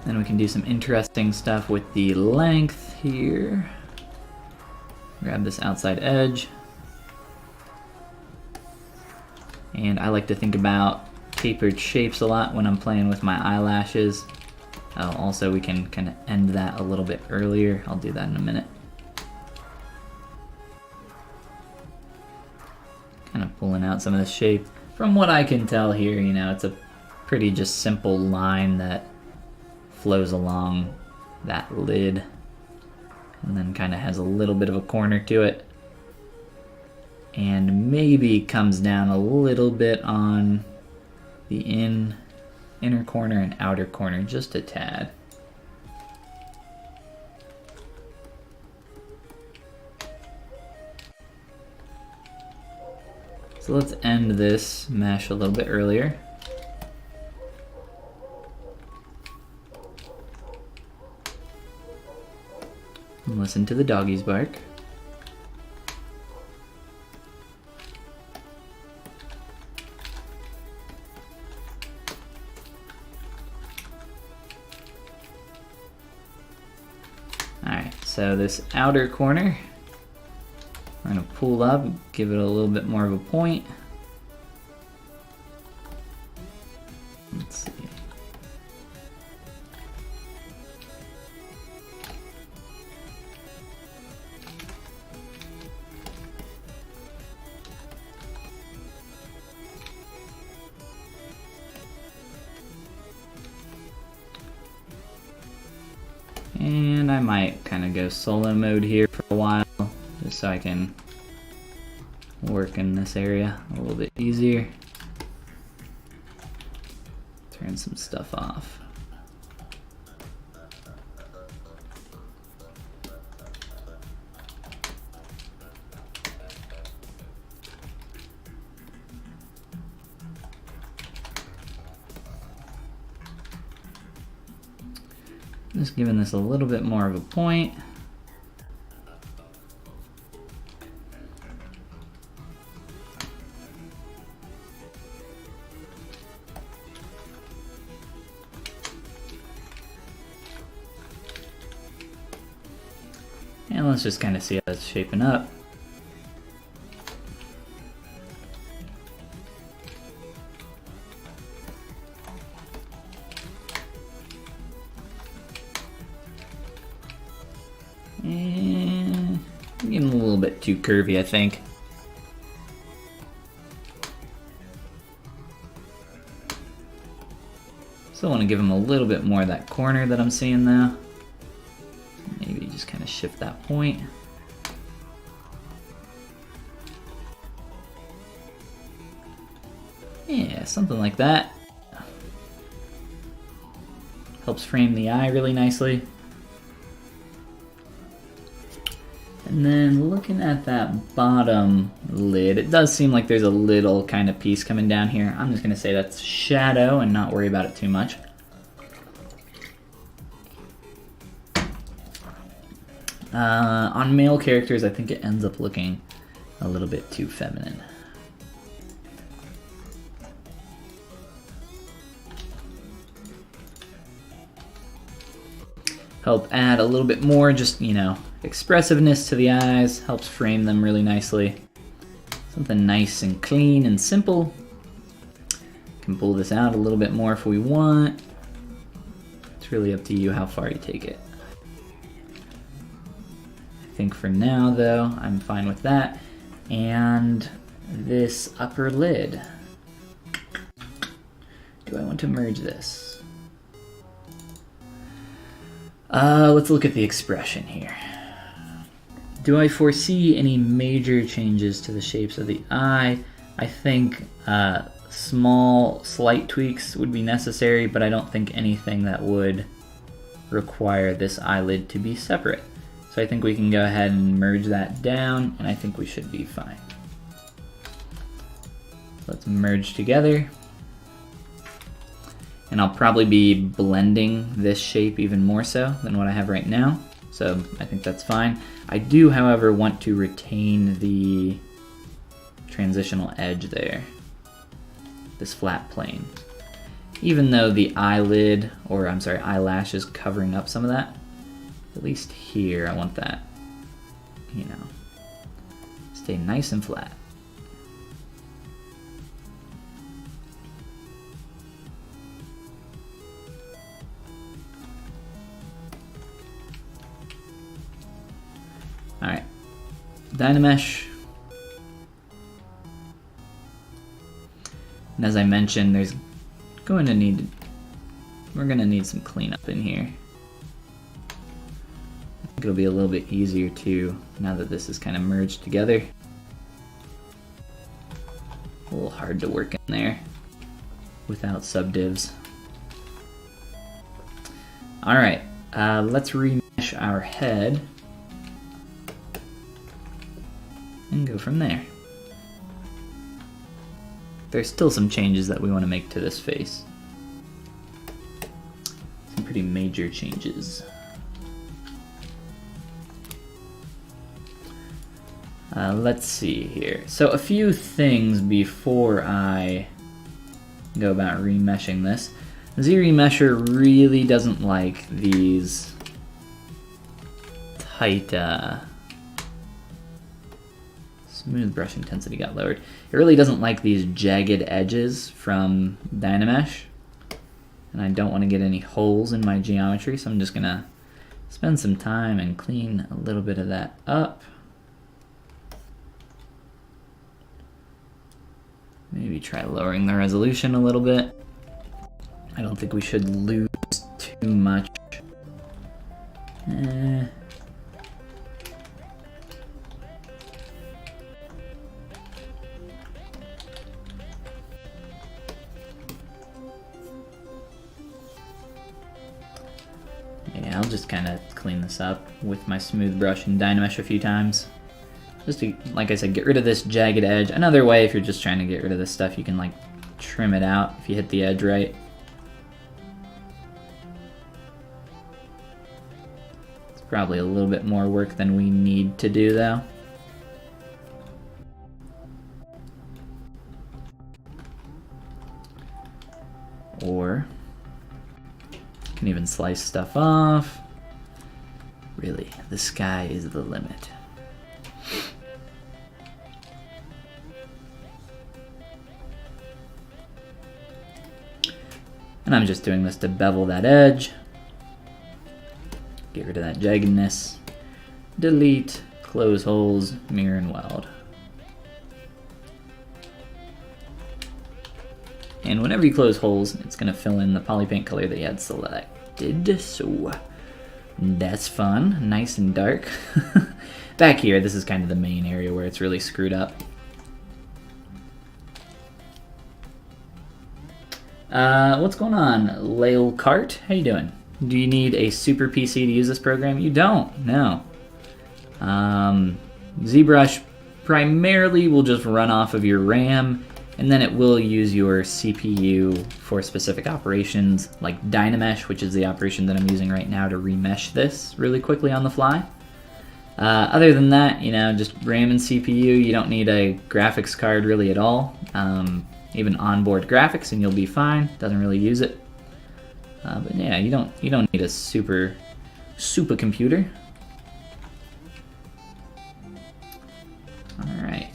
Then we can do some interesting stuff with the length here. Grab this outside edge. And I like to think about tapered shapes a lot when I'm playing with my eyelashes. Also, we can kind of end that a little bit earlier. I'll do that in a minute. Kind of pulling out some of the shape. From what I can tell here, you know, it's a pretty just simple line that flows along that lid. And then kind of has a little bit of a corner to it. And maybe comes down a little bit on the inner corner and outer corner, just a tad. So let's end this mesh a little bit earlier. And listen to the doggies bark. Alright, so this outer corner, we're going to pull up, give it a little bit more of a point. Let's see. And I might kind of go solo mode here for a while, just so I can work in this area a little bit easier. Turn some stuff off. Just giving this a little bit more of a point. And let's just kind of see how it's shaping up. And getting a little bit too curvy, I think. Still want to give him a little bit more of that corner that I'm seeing though. Maybe just kind of shift that point. Yeah, something like that. Helps frame the eye really nicely. And then looking at that bottom lid, it does seem like there's a little kind of piece coming down here. I'm just gonna say that's shadow and not worry about it too much. On male characters, I think it ends up looking a little bit too feminine. Help add a little bit more, just, you know, expressiveness to the eyes, helps frame them really nicely. Something nice and clean and simple. Can pull this out a little bit more if we want. It's really up to you how far you take it. I think for now, though, I'm fine with that. And this upper lid. Do I want to merge this? Let's look at the expression here. Do I foresee any major changes to the shapes of the eye? I think small, slight tweaks would be necessary, but I don't think anything that would require this eyelid to be separate. So I think we can go ahead and merge that down, and I think we should be fine. Let's merge together. And I'll probably be blending this shape even more so than what I have right now. So I think that's fine. I do, however, want to retain the transitional edge there, this flat plane. Even though the eyelid, or I'm sorry, eyelash is covering up some of that, at least here I want that, you know, stay nice and flat. All right, Dynamesh. And as I mentioned, we're gonna need some cleanup in here. I think it'll be a little bit easier too, now that this is kind of merged together. A little hard to work in there without subdivs. All right, let's remesh our head and go from there. there's still some changes that we want to make to this face. Some pretty major changes. Let's see here. So a few things before I go about remeshing this. ZRemesher really doesn't like these tight, smooth brush intensity got lowered. It really doesn't like these jagged edges from Dynamesh. And I don't want to get any holes in my geometry, so I'm just gonna spend some time and clean a little bit of that up. Maybe try lowering the resolution a little bit. I don't think we should lose too much. Yeah, I'll just kind of clean this up with my smooth brush and Dynamesh a few times. Just to, like I said, get rid of this jagged edge. Another way, if you're just trying to get rid of this stuff, you can like trim it out if you hit the edge right. It's probably a little bit more work than we need to do though. Or you can even slice stuff off. Really, the sky is the limit. And I'm just doing this to bevel that edge. Get rid of that jaggedness. Delete, close holes, mirror and weld. And whenever you close holes, it's going to fill in the poly paint color that you had selected. So that's fun, nice and dark. Back here, this is kind of the main area where it's really screwed up. What's going on, Lail Cart? How you doing? Do you need a super PC to use this program? You don't, no. ZBrush primarily will just run off of your RAM, and then it will use your CPU for specific operations, like Dynamesh, which is the operation that I'm using right now to remesh this really quickly on the fly. Other than that, you know, just RAM and CPU, you don't need a graphics card really at all. Even onboard graphics and you'll be fine. Doesn't really use it. But yeah, you don't need a super computer. All right.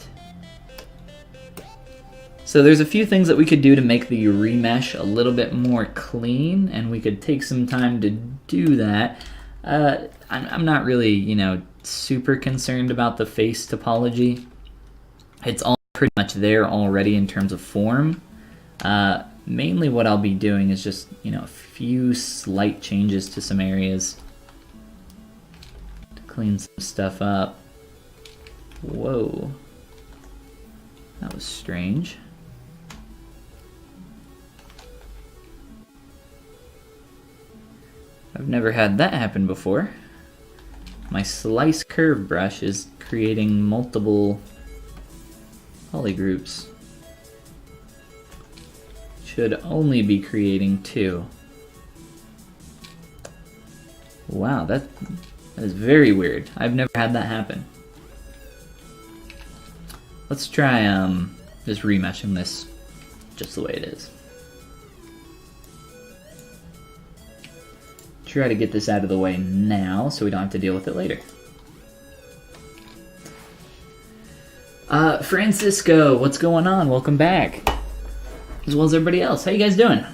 So there's a few things that we could do to make the remesh a little bit more clean, and we could take some time to do that. I'm not really, you know, super concerned about the face topology. It's all pretty much there already in terms of form. Mainly what I'll be doing is just, you know, a few slight changes to some areas to clean some stuff up. Whoa. That was strange. I've never had that happen before. My slice curve brush is creating multiple poly groups. Should only be creating 2. Wow, that is very weird. I've never had that happen. Let's try just remeshing this just the way it is. Try to get this out of the way now so we don't have to deal with it later. Francisco, what's going on? Welcome back. As well as everybody else. How you guys doing?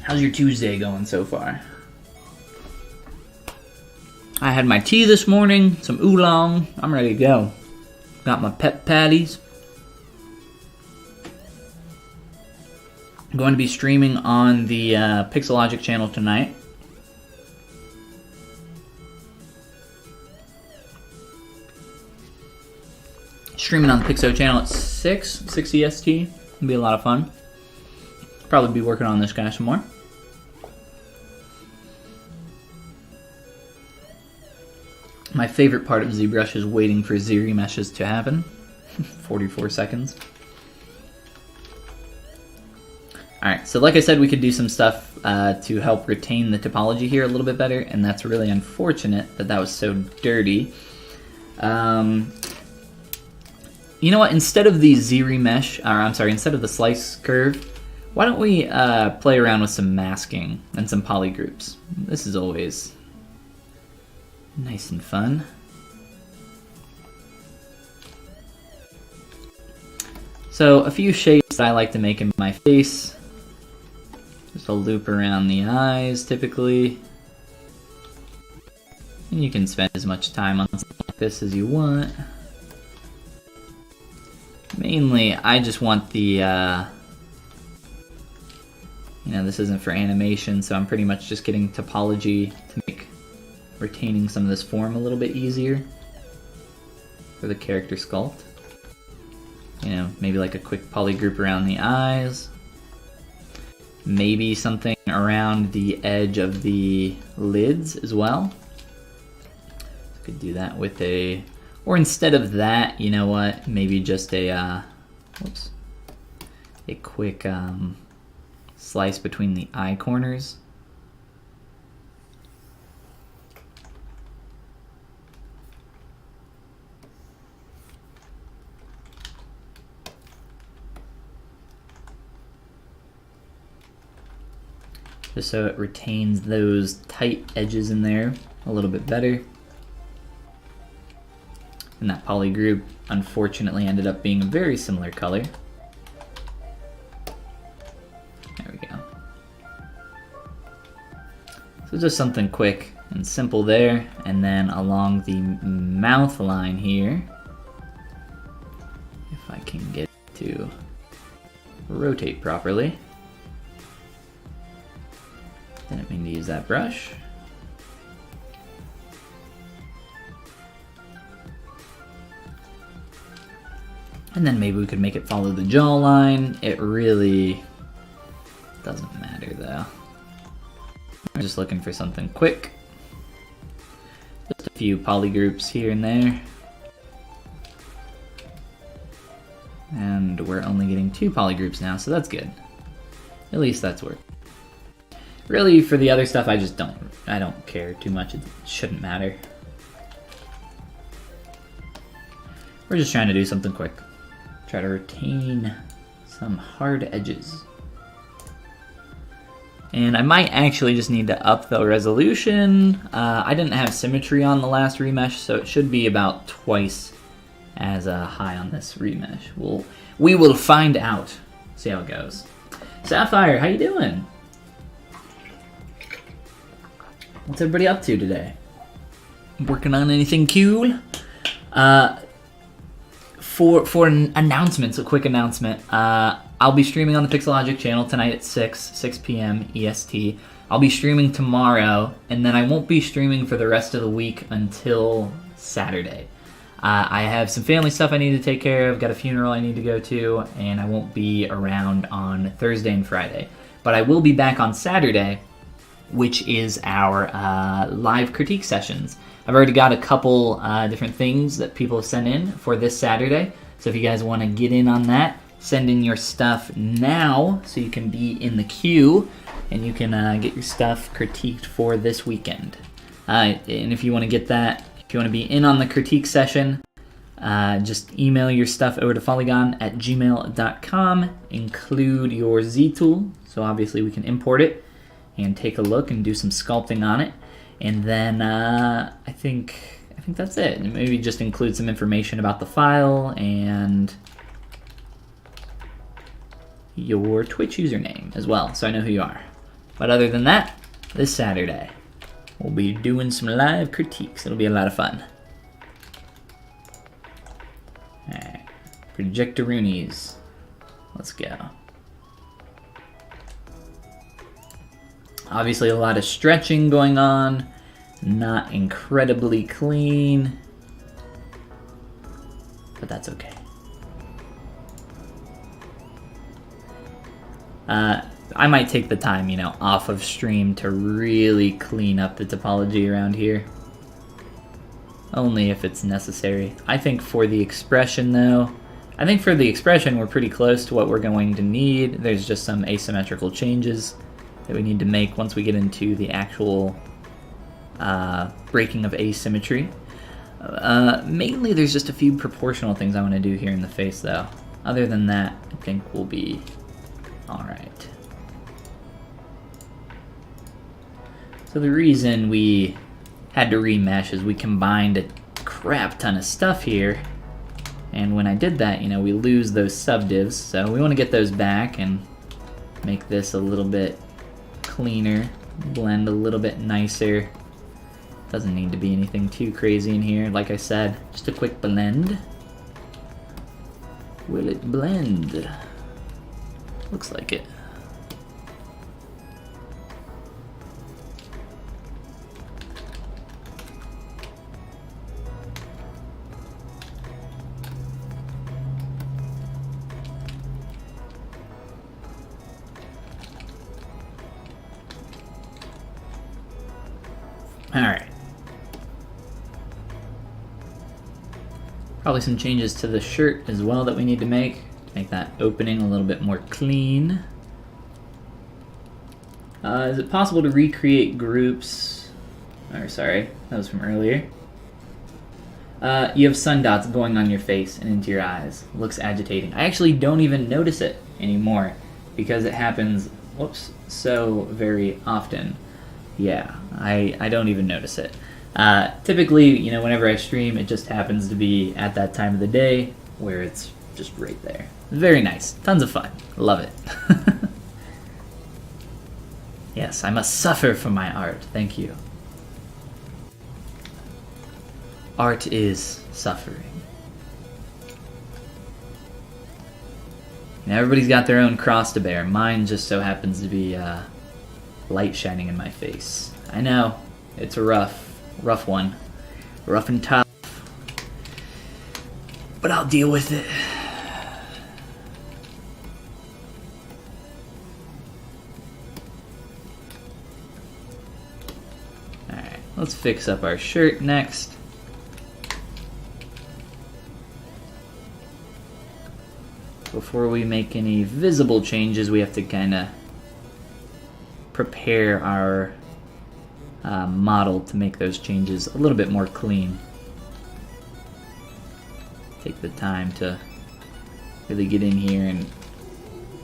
How's your Tuesday going so far? I had my tea this morning, some oolong. I'm ready to go. Got my pep patties. I'm going to be streaming on the Pixelogic channel tonight. Streaming on the Pixo channel at 6 EST. It'll be a lot of fun. Probably be working on this guy some more. My favorite part of ZBrush is waiting for ZRemeshes to happen. 44 seconds. Alright, so like I said, we could do some stuff to help retain the topology here a little bit better, and that's really unfortunate that that was so dirty. You know what, instead of the ZBrush, or I'm sorry, instead of the slice curve, why don't we play around with some masking and some poly groups? This is always nice and fun. So a few shapes that I like to make in my face. Just a loop around the eyes, typically. And you can spend as much time on something like this as you want. Mainly, I just want the, you know, this isn't for animation, so I'm pretty much just getting topology to make retaining some of this form a little bit easier for the character sculpt. You know, maybe like a quick poly group around the eyes. Maybe something around the edge of the lids as well. Could do that with a, or instead of that, you know what, maybe just a, whoops, a quick slice between the eye corners. Just so it retains those tight edges in there a little bit better. And that poly group unfortunately ended up being a very similar color. There we go. So just something quick and simple there, and then along the mouth line here, if I can get it to rotate properly. Didn't mean to use that brush. And then maybe we could make it follow the jawline. It really doesn't matter though. I'm just looking for something quick. Just a few poly groups here and there. And we're only getting 2 poly groups now, so that's good. At least that's working. Really, for the other stuff, I don't care too much. It shouldn't matter. We're just trying to do something quick. Try to retain some hard edges. And I might actually just need to up the resolution. I didn't have symmetry on the last remesh, so it should be about twice as high on this remesh. We will find out. See how it goes. Sapphire, how you doing? What's everybody up to today? Working on anything cool? For announcements, a quick announcement. I'll be streaming on the Pixelogic channel tonight at 6 p.m. EST. I'll be streaming tomorrow, and then I won't be streaming for the rest of the week until Saturday. I have some family stuff I need to take care of, got a funeral I need to go to, and I won't be around on Thursday and Friday. But I will be back on Saturday, which is our live critique sessions. I've already got a couple different things that people have sent in for this Saturday. So if you guys want to get in on that, send in your stuff now so you can be in the queue and you can get your stuff critiqued for this weekend. And if you want to get that, if you want to be in on the critique session, just email your stuff over to Follygon@gmail.com. Include your Z tool, so obviously we can import it and take a look and do some sculpting on it. And then I think that's it. And maybe just include some information about the file and your Twitch username as well, so I know who you are. But other than that, this Saturday, we'll be doing some live critiques. It'll be a lot of fun. Alright, Projectoroonies. Let's go. Obviously a lot of stretching going on, not incredibly clean, but that's okay. I might take the time, off of stream to really clean up the topology around here. Only if it's necessary. I think for the expression though, I think for the expression, we're pretty close to what we're going to need. There's just some asymmetrical changes that we need to make once we get into the actual breaking of asymmetry. Mainly, there's just a few proportional things I want to do here in the face, though. Other than that, I think we'll be alright. So the reason we had to remesh is we combined a crap ton of stuff here. And when I did that, you know, we lose those subdivs, so we want to get those back and make this a little bit cleaner, blend a little bit nicer. Doesn't need to be anything too crazy in here. Like I said, just a quick blend. Will it blend? Looks like it. Alright. Probably some changes to the shirt as well that we need to make that opening a little bit more clean. Is it possible to recreate groups? Or sorry, that was from earlier. You have sun dots going on your face and into your eyes. Looks agitating. I actually don't even notice it anymore because it happens, whoops, so very often. Yeah, I don't even notice it. Typically, you know, whenever I stream, it just happens to be at that time of the day where it's just right there. Very nice. Tons of fun. Love it. Yes, I must suffer for my art. Thank you. Art is suffering. Now everybody's got their own cross to bear. Mine just so happens to be light shining in my face. I know, it's a rough one. Rough and tough. But I'll deal with it. Alright, let's fix up our shirt next. Before we make any visible changes, we have to kind of prepare our model to make those changes a little bit more clean. Take the time to really get in here and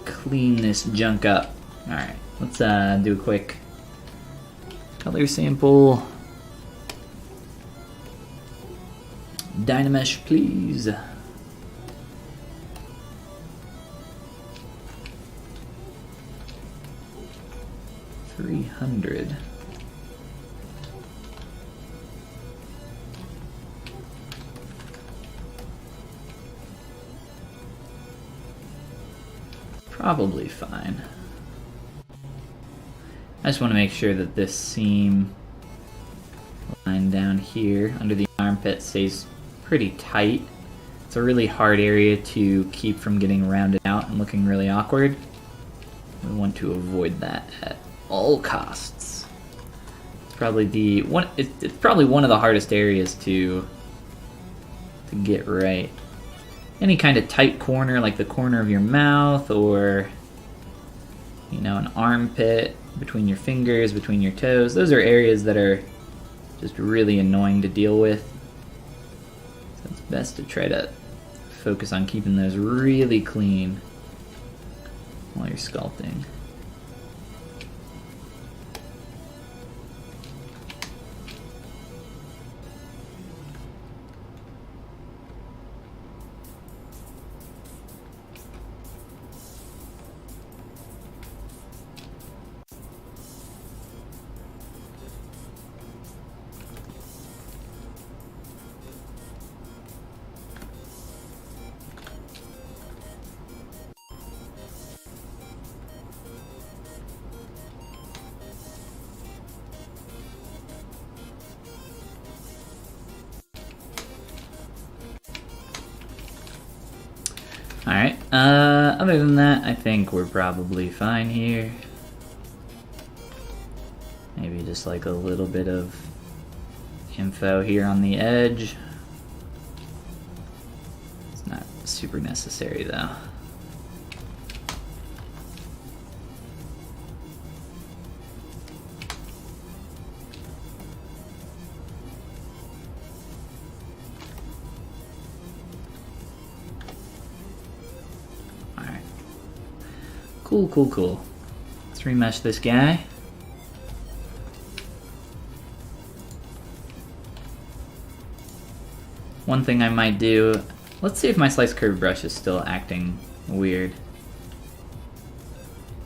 clean this junk up. Alright, let's do a quick color sample. Dynamesh, please. $300. Probably fine. I just want to make sure that this seam line down here under the armpit stays pretty tight. It's a really hard area to keep from getting rounded out and looking really awkward. We want to avoid that at all costs. It's probably it's probably one of the hardest areas to get right. Any kind of tight corner, like the corner of your mouth, or you know, an armpit between your fingers, between your toes. Those are areas that are just really annoying to deal with. So it's best to try to focus on keeping those really clean while you're sculpting. Alright, other than that, I think we're probably fine here. Maybe just like a little bit of info here on the edge. It's not super necessary though. Alright. Cool, cool, cool. Let's remesh this guy. One thing I might do, let's see if my slice curve brush is still acting weird.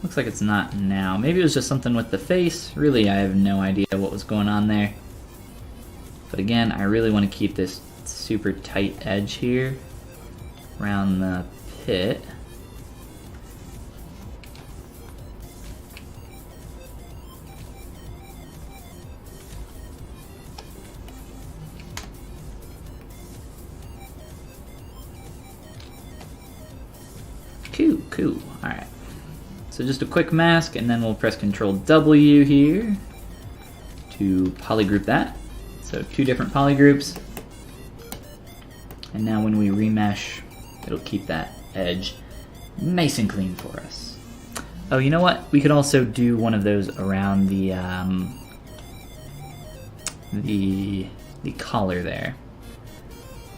Looks like it's not now. Maybe it was just something with the face. Really, I have no idea what was going on there. But again, I really want to keep this super tight edge here around the pit. Cool. Alright. So just a quick mask, and then we'll press Ctrl W here to polygroup that. So 2 different polygroups. And now when we remesh, it'll keep that edge nice and clean for us. Oh, you know what? We could also do one of those around the collar there.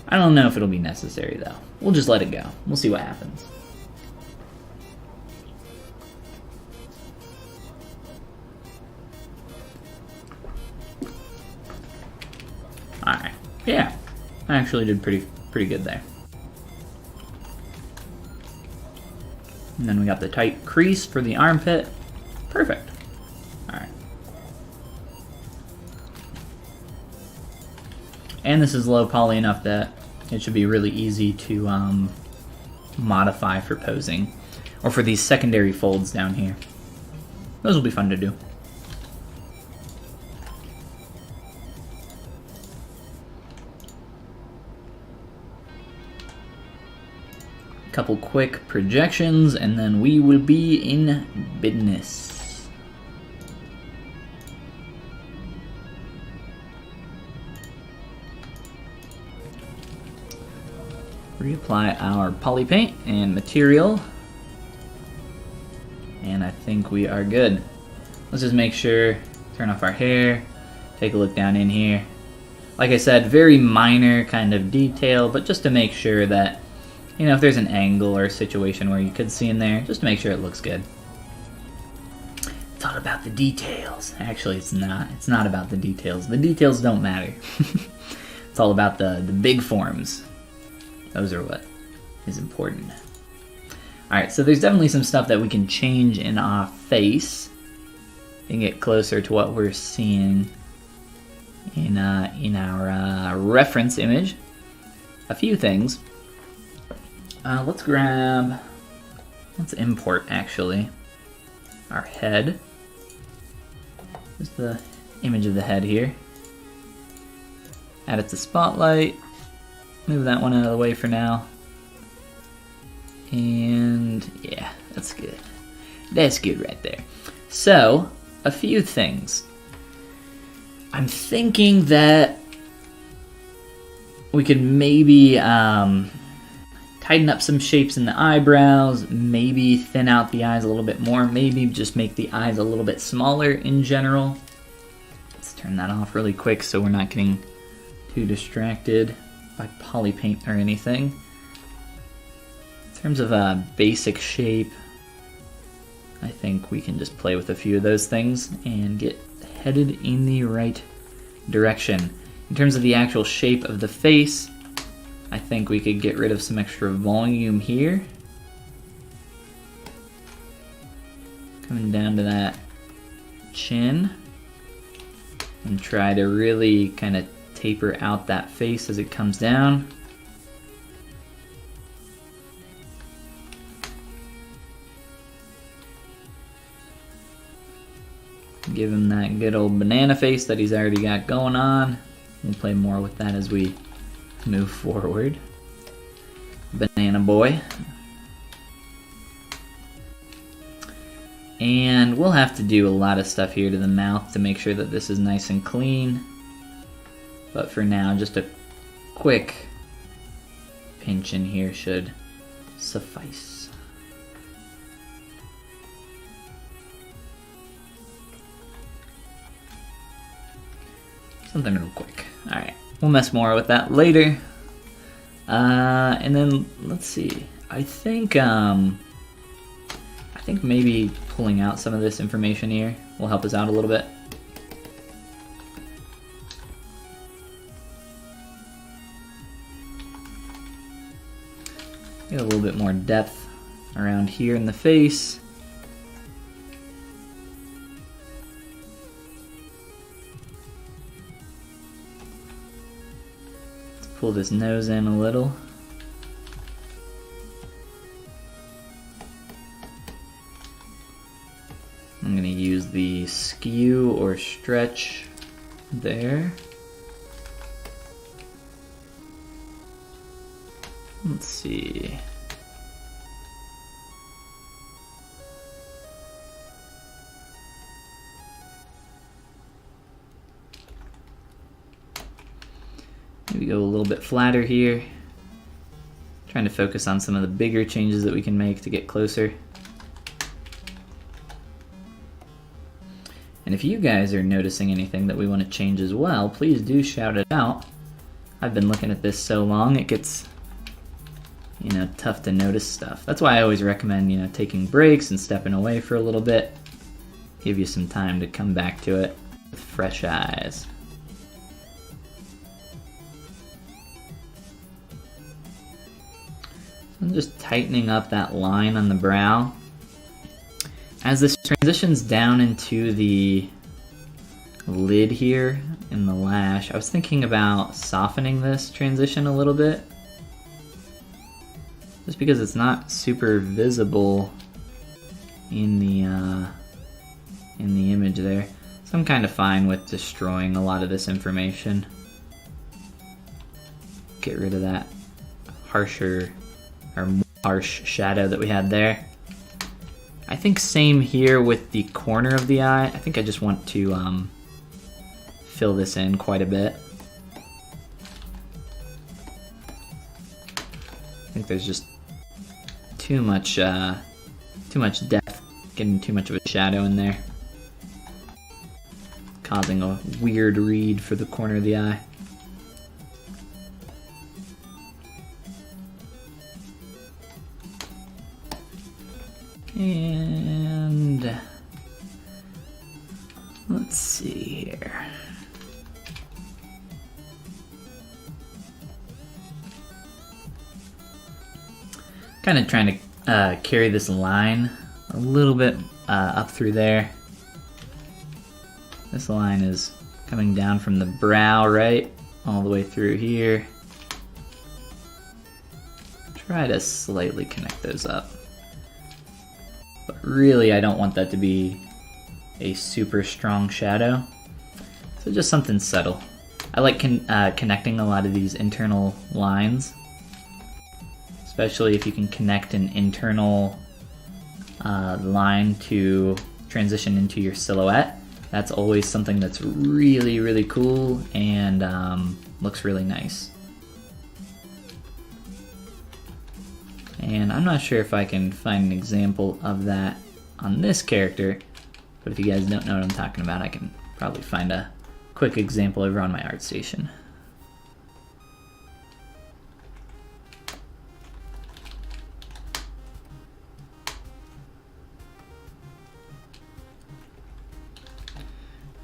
I don't know if it'll be necessary though. We'll just let it go. We'll see what happens. Alright, yeah, I actually did pretty good there. And then we got the tight crease for the armpit. Perfect. Alright. And this is low poly enough that it should be really easy to modify for posing. Or for these secondary folds down here. Those will be fun to do. Couple quick projections, and then we will be in business. Reapply our poly paint and material, and I think we are good. Let's just make sure, turn off our hair, take a look down in here. Like I said, very minor kind of detail, but just to make sure that, you know, if there's an angle or a situation where you could see in there, just to make sure it looks good. It's all about the details. Actually, it's not. It's not about the details. The details don't matter. It's all about the big forms. Those are what is important. Alright, so there's definitely some stuff that we can change in our face and get closer to what we're seeing in our reference image. A few things. Let's import actually our head. Just the image of the head here. Add it to spotlight. Move that one out of the way for now. And yeah, that's good. That's good right there. So, a few things. I'm thinking that we could maybe tighten up some shapes in the eyebrows, maybe thin out the eyes a little bit more, maybe just make the eyes a little bit smaller in general. Let's turn that off really quick so we're not getting too distracted by poly paint or anything. In terms of a basic shape, I think we can just play with a few of those things and get headed in the right direction. In terms of the actual shape of the face, I think we could get rid of some extra volume here. Coming down to that chin. And try to really kind of taper out that face as it comes down. Give him that good old banana face that he's already got going on. We'll play more with that as we move forward. Banana boy. And we'll have to do a lot of stuff here to the mouth to make sure that this is nice and clean. But for now, just a quick pinch in here should suffice. Something real quick. Alright, we'll mess more with that later. And then, let's see. I think maybe pulling out some of this information here will help us out a little bit. Get a little bit more depth around here in the face. Let's pull this nose in a little. I'm going to use the skew or stretch there. Let's see. Maybe go a little bit flatter here. Trying to focus on some of the bigger changes that we can make to get closer. And if you guys are noticing anything that we want to change as well, please do shout it out. I've been looking at this so long, it gets, you know, tough to notice stuff. That's why I always recommend, you know, taking breaks and stepping away for a little bit. Give you some time to come back to it with fresh eyes. I'm just tightening up that line on the brow. As this transitions down into the lid here in the lash, I was thinking about softening this transition a little bit. Just because it's not super visible in the image there. So I'm kind of fine with destroying a lot of this information. Get rid of that harsher or more harsh shadow that we had there. I think same here with the corner of the eye. I think I just want to fill this in quite a bit. I think there's just too much depth, getting too much of a shadow in there, causing a weird read for the corner of the eye. And let's see here. Kind of trying to carry this line a little bit up through there. This line is coming down from the brow, right, all the way through here. Try to slightly connect those up. But really, I don't want that to be a super strong shadow. So just something subtle. I like connecting a lot of these internal lines. Especially if you can connect an internal line to transition into your silhouette. That's always something that's really, really cool and looks really nice. And I'm not sure if I can find an example of that on this character, but if you guys don't know what I'm talking about, I can probably find a quick example over on my ArtStation.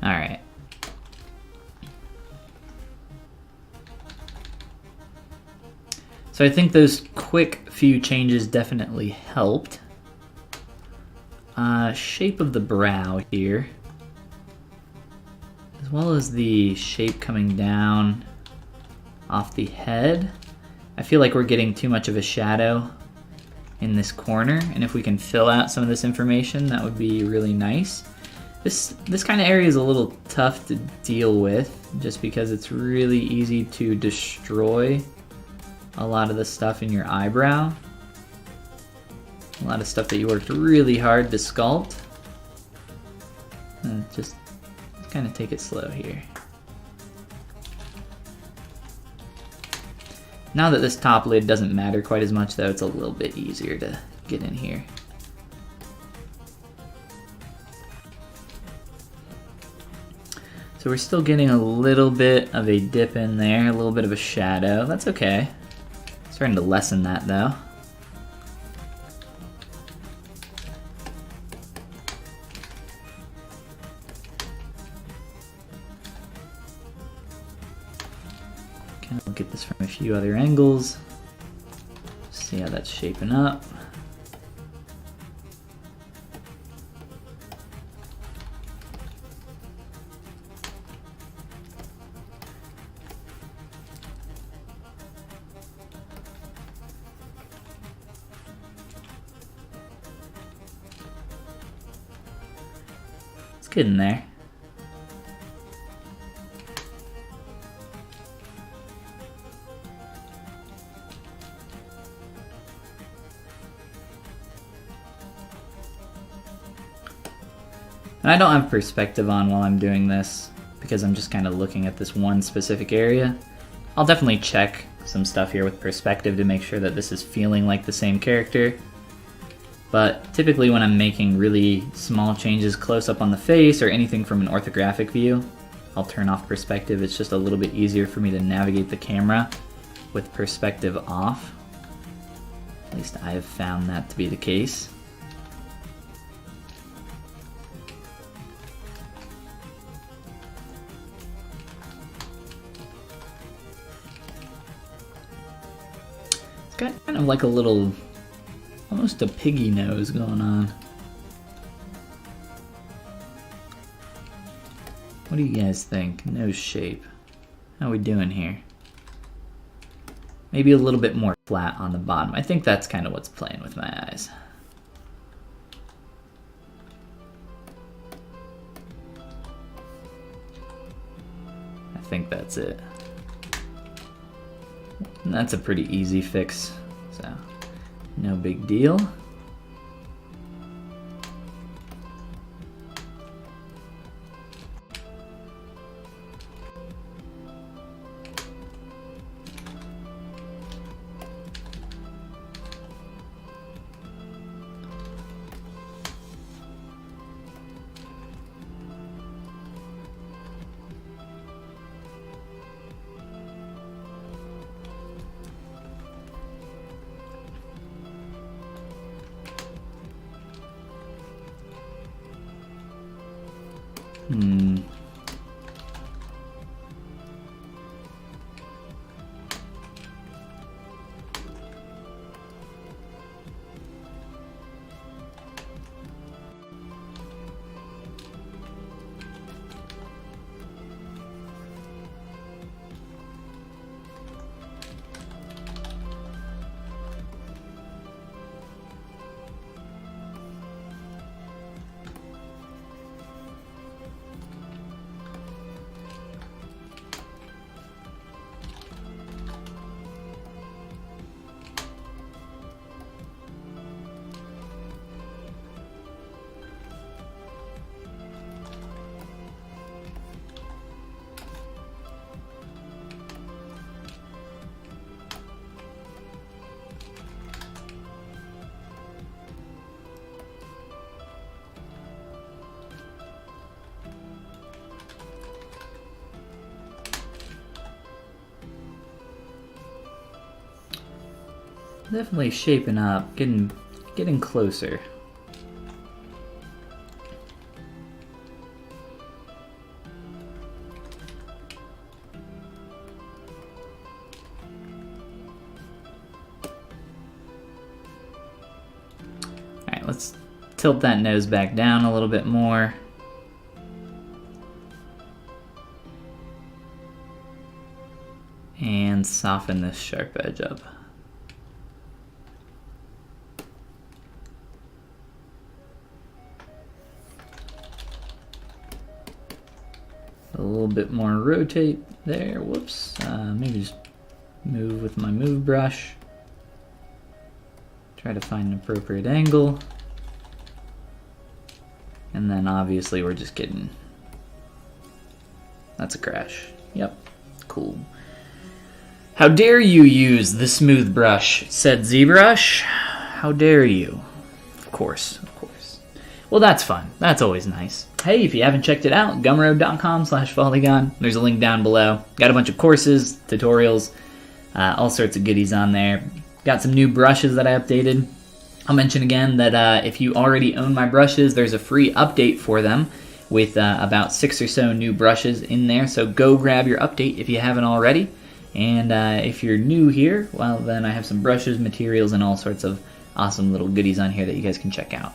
Alright. So I think those quick few changes definitely helped. Shape of the brow here, as well as the shape coming down off the head. I feel like we're getting too much of a shadow in this corner, and if we can fill out some of this information, that would be really nice. This kind of area is a little tough to deal with, just because it's really easy to destroy a lot of the stuff in your eyebrow. A lot of stuff that you worked really hard to sculpt. And just kind of take it slow here. Now that this top lid doesn't matter quite as much though, it's a little bit easier to get in here. So we're still getting a little bit of a dip in there, a little bit of a shadow. That's okay. Starting to lessen that though. Kind of look at this from a few other angles. See how that's shaping up. It's good in there. And I don't have perspective on while I'm doing this because I'm just kind of looking at this one specific area. I'll definitely check some stuff here with perspective to make sure that this is feeling like the same character. But typically when I'm making really small changes close up on the face or anything from an orthographic view, I'll turn off perspective. It's just a little bit easier for me to navigate the camera with perspective off. At least I have found that to be the case. Got kind of like a little, almost a piggy nose going on. What do you guys think? Nose shape. How are we doing here? Maybe a little bit more flat on the bottom. I think that's kind of what's playing with my eyes. I think that's it. And that's a pretty easy fix, so no big deal. Definitely shaping up, getting closer. Alright, let's tilt that nose back down a little bit more. And soften this sharp edge up. A little bit more rotate there, whoops. Maybe just move with my move brush. Try to find an appropriate angle. And then obviously we're just getting, that's a crash. Yep, cool. How dare you use the smooth brush, said ZBrush. How dare you? Of course, of course. Well, that's fun. That's always nice. Hey, if you haven't checked it out, gumroad.com/Follygon. There's a link down below. Got a bunch of courses, tutorials, all sorts of goodies on there. Got some new brushes that I updated. I'll mention again that if you already own my brushes, there's a free update for them with about 6 or so new brushes in there. So go grab your update if you haven't already. And if you're new here, well, then I have some brushes, materials, and all sorts of awesome little goodies on here that you guys can check out.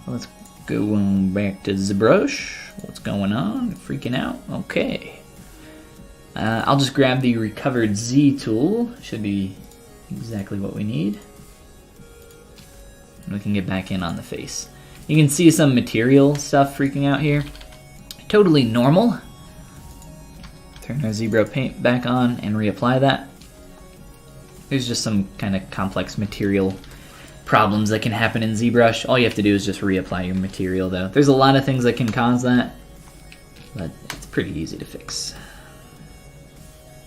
Well, let's go on back to ZBrush. What's going on? Freaking out? Okay. I'll just grab the recovered Z tool. Should be exactly what we need. And we can get back in on the face. You can see some material stuff freaking out here. Totally normal. Turn our ZBrush paint back on and reapply that. There's just some kind of complex material problems that can happen in ZBrush. All you have to do is just reapply your material though. There's a lot of things that can cause that, but it's pretty easy to fix.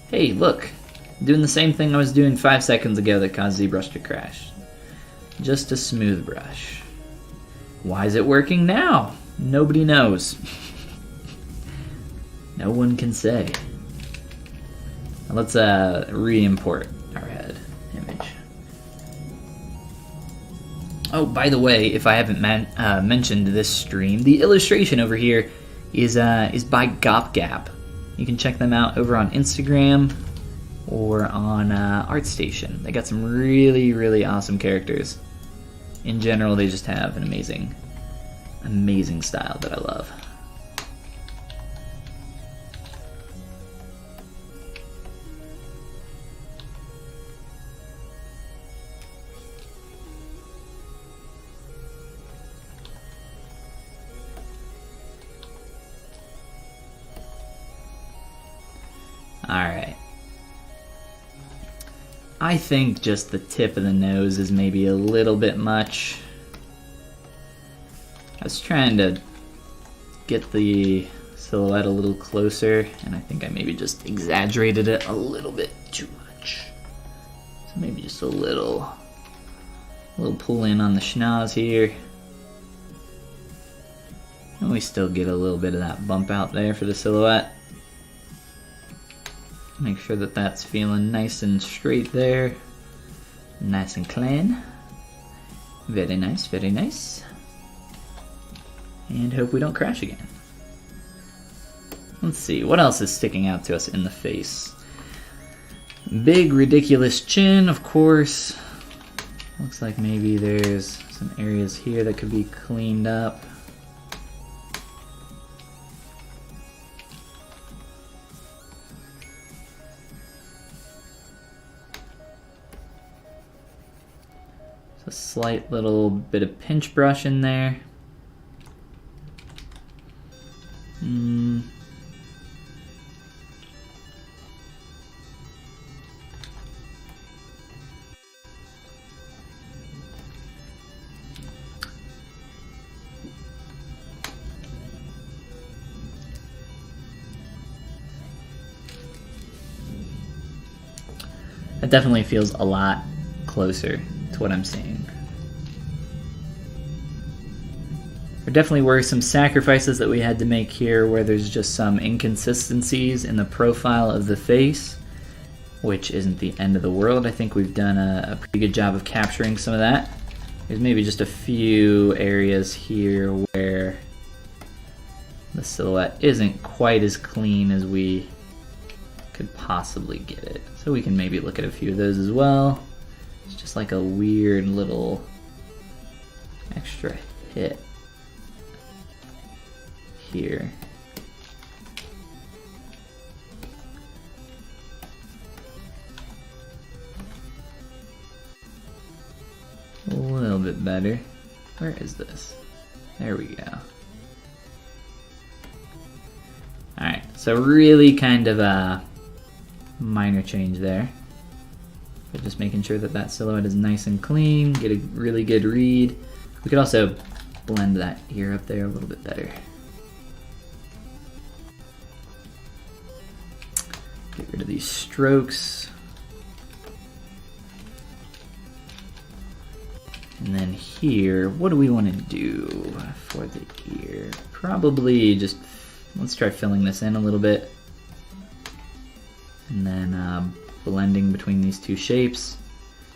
Hey, look, I'm doing the same thing I was doing 5 seconds ago that caused ZBrush to crash. Just a smooth brush. Why is it working now? Nobody knows. No one can say. Now let's re-import our head image. Oh, by the way, if I haven't mentioned this stream, the illustration over here is by GopGap. You can check them out over on Instagram or on ArtStation. They got some really, really awesome characters. In general, they just have an amazing, amazing style that I love. Alright. I think just the tip of the nose is maybe a little bit much. I was trying to get the silhouette a little closer, and I think I maybe just exaggerated it a little bit too much. So maybe just a little pull in on the schnoz here. And we still get a little bit of that bump out there for the silhouette. Make sure that that's feeling nice and straight there. Nice and clean. Very nice, very nice. And hope we don't crash again. Let's see, what else is sticking out to us in the face? Big, ridiculous chin, of course. Looks like maybe there's some areas here that could be cleaned up. A slight little bit of pinch brush in there. That definitely feels a lot closer to what I'm seeing. There definitely were some sacrifices that we had to make here where there's just some inconsistencies in the profile of the face, which isn't the end of the world. I think we've done a pretty good job of capturing some of that. There's maybe just a few areas here where the silhouette isn't quite as clean as we could possibly get it. So we can maybe look at a few of those as well. It's just like a weird little extra hit here. A little bit better. Where is this? There we go. Alright, so really kind of a minor change there. But just making sure that that silhouette is nice and clean, get a really good read. We could also blend that ear up there a little bit better. Get rid of these strokes. here, what do we want to do for the ear? Probably just, let's try filling this in a little bit. And then blending between these two shapes.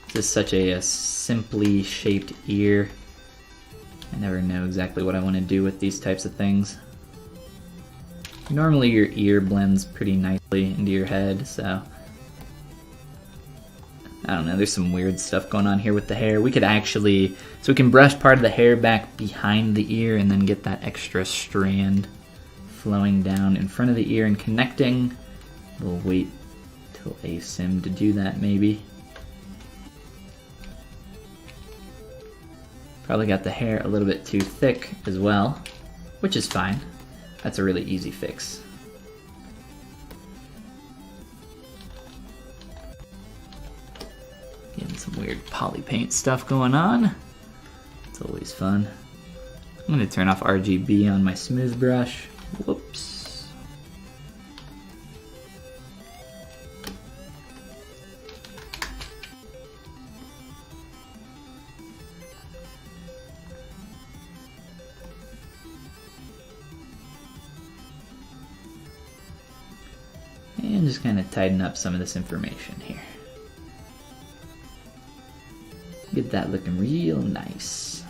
This is such a simply shaped ear. I never know exactly what I want to do with these types of things. Normally your ear blends pretty nicely into your head, so I don't know, there's some weird stuff going on here with the hair. We could actually, so we can brush part of the hair back behind the ear and then get that extra strand flowing down in front of the ear and connecting. We'll wait till asim to do that maybe. Probably got the hair a little bit too thick as well, which is fine. That's a really easy fix. Getting some weird poly paint stuff going on. It's always fun. I'm going to turn off RGB on my smooth brush. Whoops. And just kind of tighten up some of this information here. Get that looking real nice.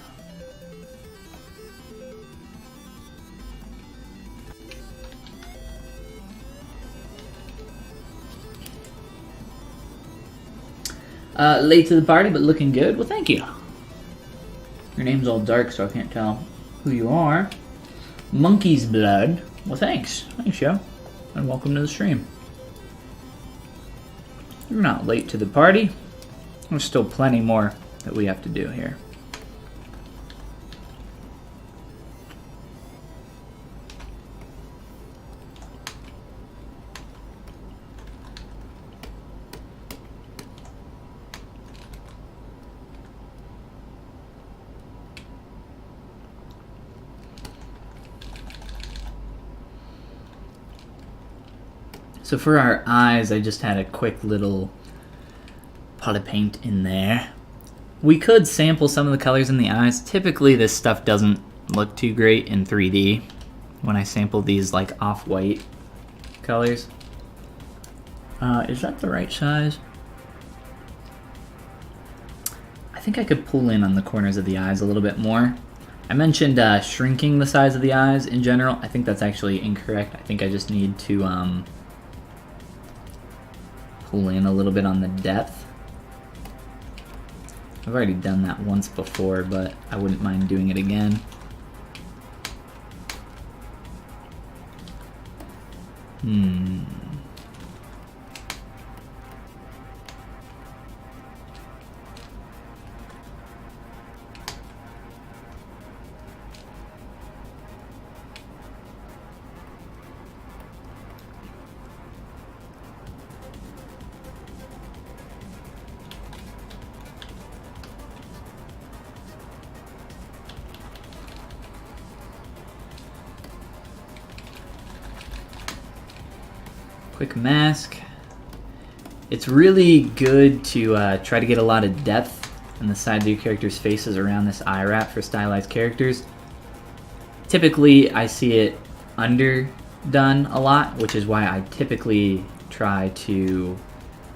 Late to the party, but looking good. Well, thank you. Your name's all dark, so I can't tell who you are. Monkey's blood. Well, thanks. Thanks, yo. And welcome to the stream. You're not late to the party. There's still plenty more that we have to do here. So for our eyes, I just had a quick little pot of paint in there. We could sample some of the colors in the eyes. Typically this stuff doesn't look too great in 3D when I sample these like off-white colors. Is that the right size? I think I could pull in on the corners of the eyes a little bit more. I mentioned shrinking the size of the eyes in general. I think that's actually incorrect. I think I just need to pull in a little bit on the depth. I've already done that once before, but I wouldn't mind doing it again. Quick mask. It's really good to try to get a lot of depth on the sides of your character's faces around this eye wrap for stylized characters. Typically, I see it underdone a lot, which is why I typically try to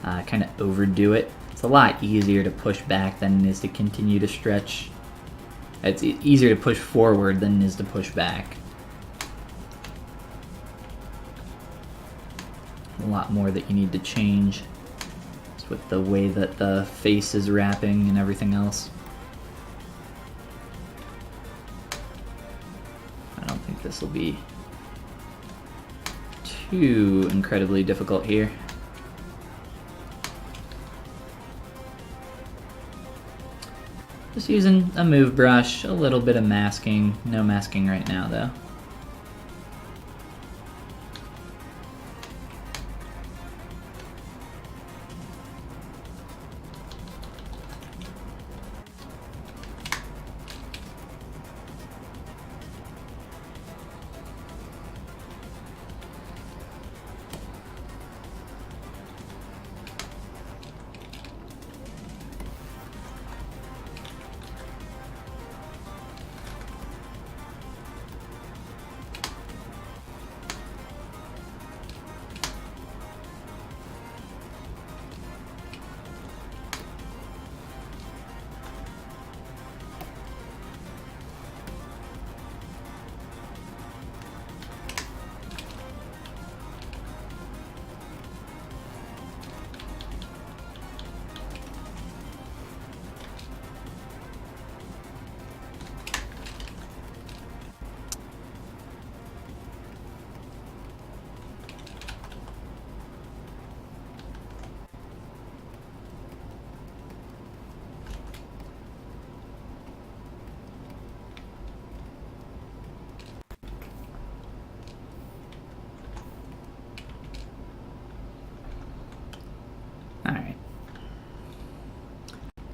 kind of overdo it. It's a lot easier to push back than it is to continue to stretch. It's easier to push forward than it is to push back. A lot more that you need to change just with the way that the face is wrapping and everything else. I don't think this will be too incredibly difficult here. Just using a move brush, a little bit of masking. No masking right now though.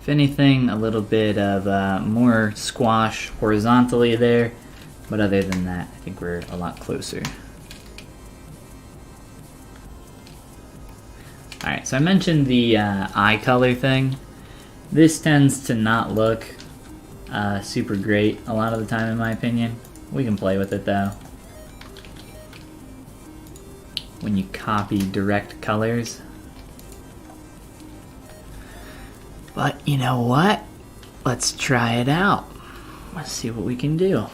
If anything, a little bit of more squash horizontally there, but other than that, I think we're a lot closer. Alright, so I mentioned the eye color thing. This tends to not look super great a lot of the time, in my opinion. We can play with it though. When you copy direct colors. But you know what? Let's try it out. Let's see what we can do.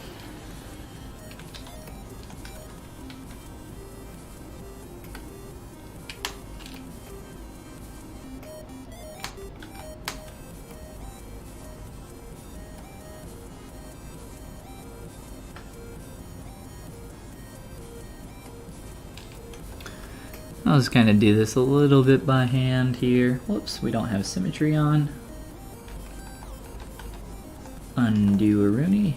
I'll just kind of do this a little bit by hand here. Whoops, we don't have symmetry on. Undo a Rooney.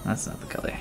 That's not the color.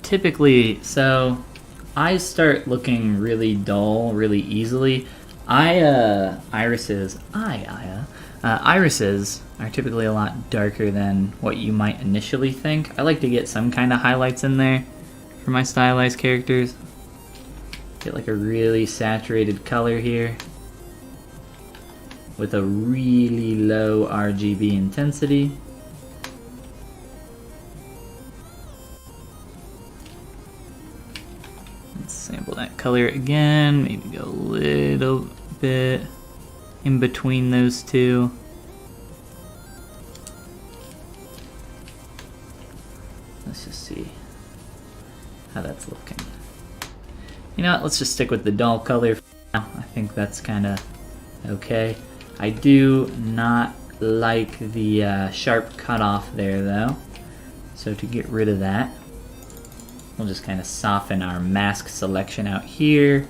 Typically, so eyes start looking really dull really easily. Irises are typically a lot darker than what you might initially think. I like to get some kind of highlights in there for my stylized characters. Get like a really saturated color here with a really low RGB intensity. Sample that color again, maybe go a little bit in between those two. Let's just see how that's looking. You know what, let's just stick with the dull color for now. I think that's kind of okay. I do not like the sharp cutoff there though, so to get rid of that, we'll just kind of soften our mask selection out here.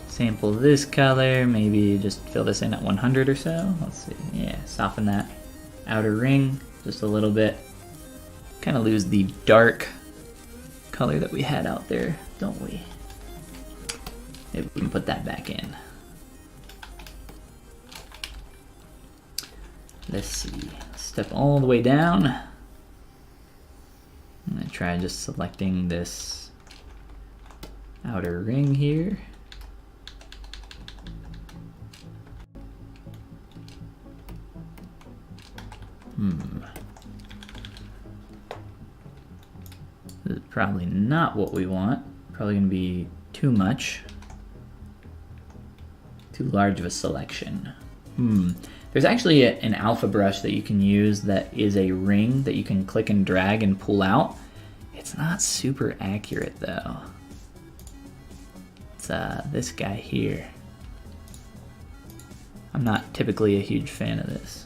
Sample this color, maybe just fill this in at 100 or so. Let's see, yeah, soften that outer ring just a little bit. Kind of lose the dark color that we had out there, don't we? Maybe we can put that back in. Let's see, step all the way down. I'm gonna try just selecting this outer ring here. This is probably not what we want. Probably gonna be too much. Too large of a selection. There's actually an alpha brush that you can use that is a ring that you can click and drag and pull out. It's not super accurate though. It's this guy here. I'm not typically a huge fan of this.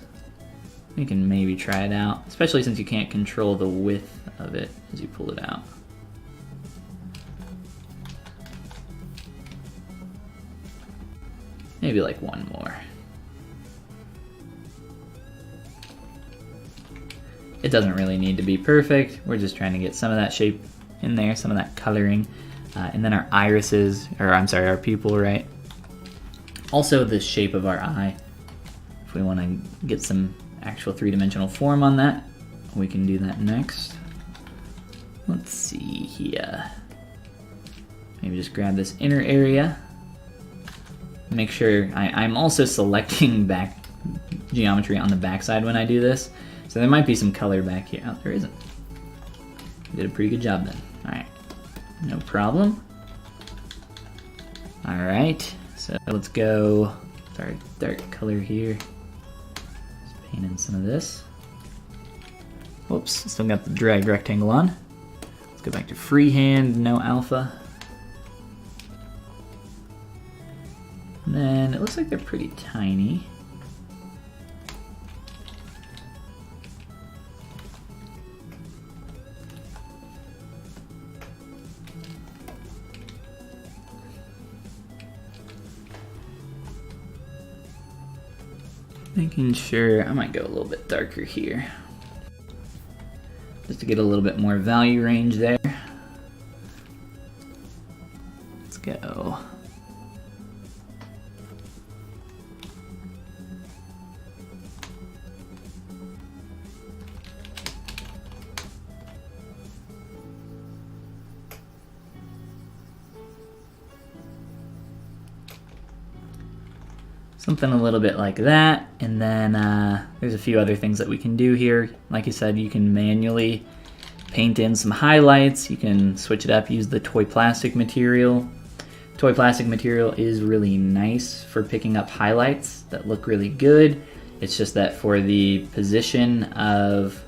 You can maybe try it out, especially since you can't control the width of it as you pull it out. Maybe like one more. It doesn't really need to be perfect. We're just trying to get some of that shape in there, some of that coloring. And then our irises, or I'm sorry, our pupil, right? Also the shape of our eye. If we want to get some actual three-dimensional form on that, we can do that next. Let's see here. Maybe just grab this inner area. Make sure, I'm also selecting back geometry on the backside when I do this. So there might be some color back here. Oh, there isn't. Did a pretty good job then. All right, no problem. All right, so let's go with our dark color here. Paint in some of this. Whoops, still got the drag rectangle on. Let's go back to freehand, no alpha. And then it looks like they're pretty tiny. Making sure, I might go a little bit darker here, just to get a little bit more value range there. Let's go. Something a little bit like that, and then there's a few other things that we can do here. Like I said, you can manually paint in some highlights. You can switch it up, use the toy plastic material. Toy plastic material is really nice for picking up highlights that look really good. It's just that for the position of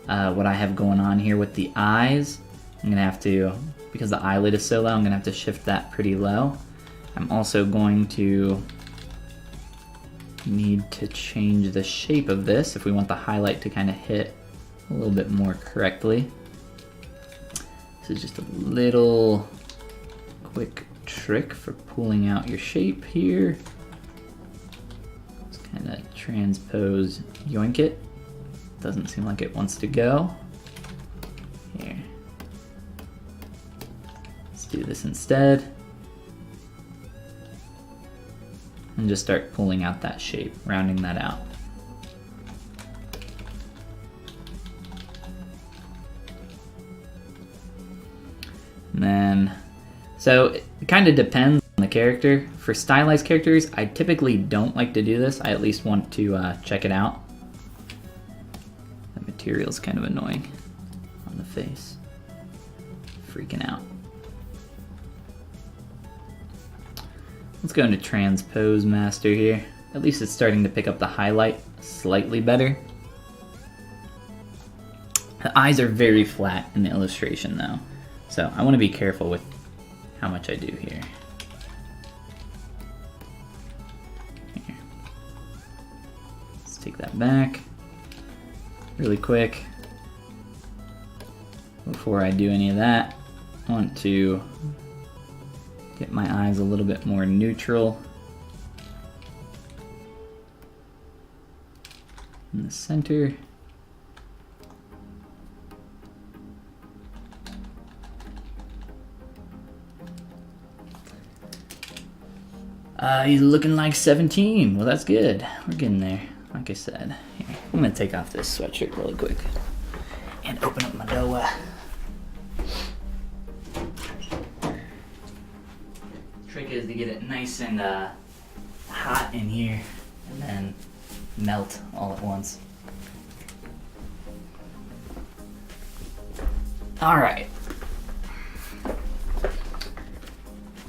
what I have going on here with the eyes, I'm gonna have to, because the eyelid is so low, I'm gonna have to shift that pretty low. I'm also going to need to change the shape of this if we want the highlight to kind of hit a little bit more correctly. This is just a little quick trick for pulling out your shape here. Just kind of transpose, yoink it. Doesn't seem like it wants to go. Here. Let's do this instead. And just start pulling out that shape, rounding that out. And then, so it kind of depends on the character. For stylized characters, I typically don't like to do this. I at least want to check it out. The material's kind of annoying on the face. Freaking out. Let's go into transpose master here. At least it's starting to pick up the highlight slightly better. The eyes are very flat in the illustration though, so I want to be careful with how much I do here. Let's take that back really quick. Before I do any of that, I want to get my eyes a little bit more neutral in the center. He's looking like 17. Well, that's good. We're getting there. Like I said, here, I'm gonna take off this sweatshirt really quick and open up my door. Trick is to get it nice and hot in here and then melt all at once. All right.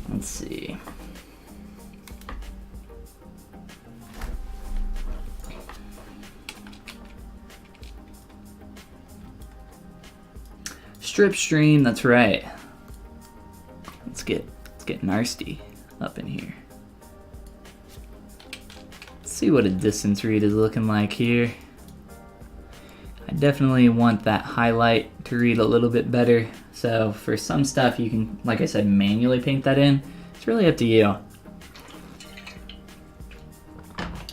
Let's see. Strip stream, that's right. Let's get nasty up in here. Let's see what a distance read is looking like here. I definitely want that highlight to read a little bit better. So for some stuff you can, like I said, manually paint that in. It's really up to you.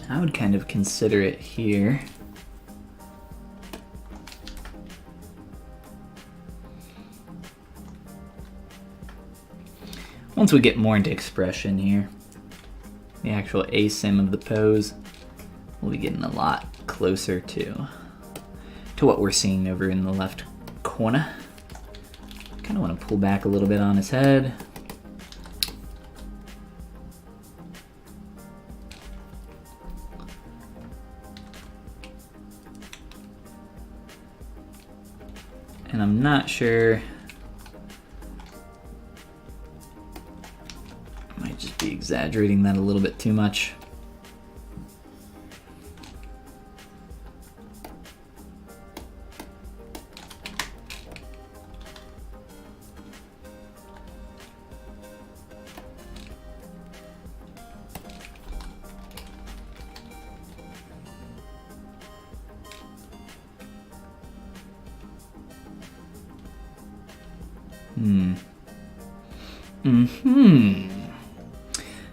I would kind of consider it here. Once we get more into expression here, the actual asim of the pose, we'll be getting a lot closer to what we're seeing over in the left corner. Kind of want to pull back a little bit on his head. And I'm not sure, I might just be exaggerating that a little bit too much.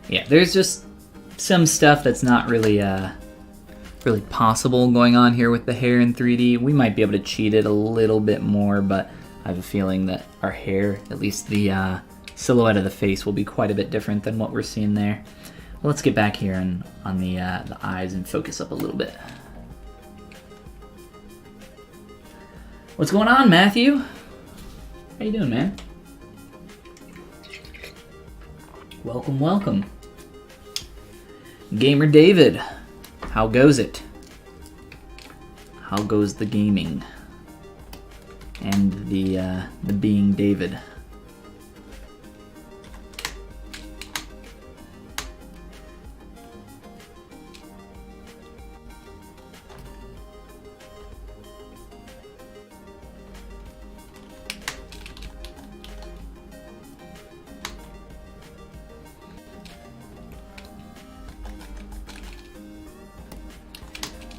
Yeah, there's just some stuff that's not really really possible going on here with the hair in 3D. We might be able to cheat it a little bit more, but I have a feeling that our hair, at least the silhouette of the face, will be quite a bit different than what we're seeing there. Well, let's get back here on the eyes and focus up a little bit. What's going on, Matthew? How you doing, man? Welcome, welcome. Gamer David, how goes it? How goes the gaming? And the being David?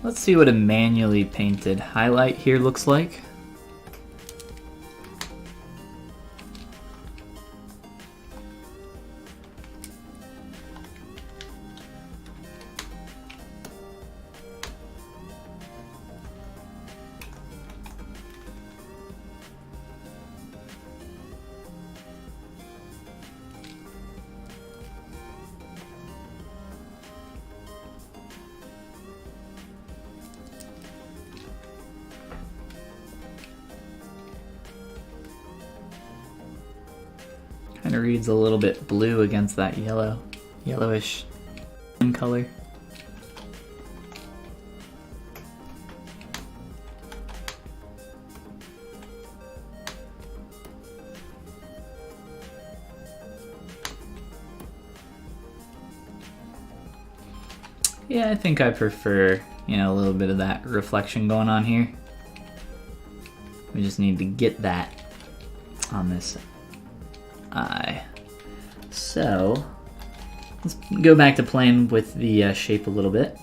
Let's see what a manually painted highlight here looks like. Kind of reads a little bit blue against that yellowish color. Yeah, I think I prefer, a little bit of that reflection going on here. We just need to get that on this eye. So let's go back to playing with the shape a little bit.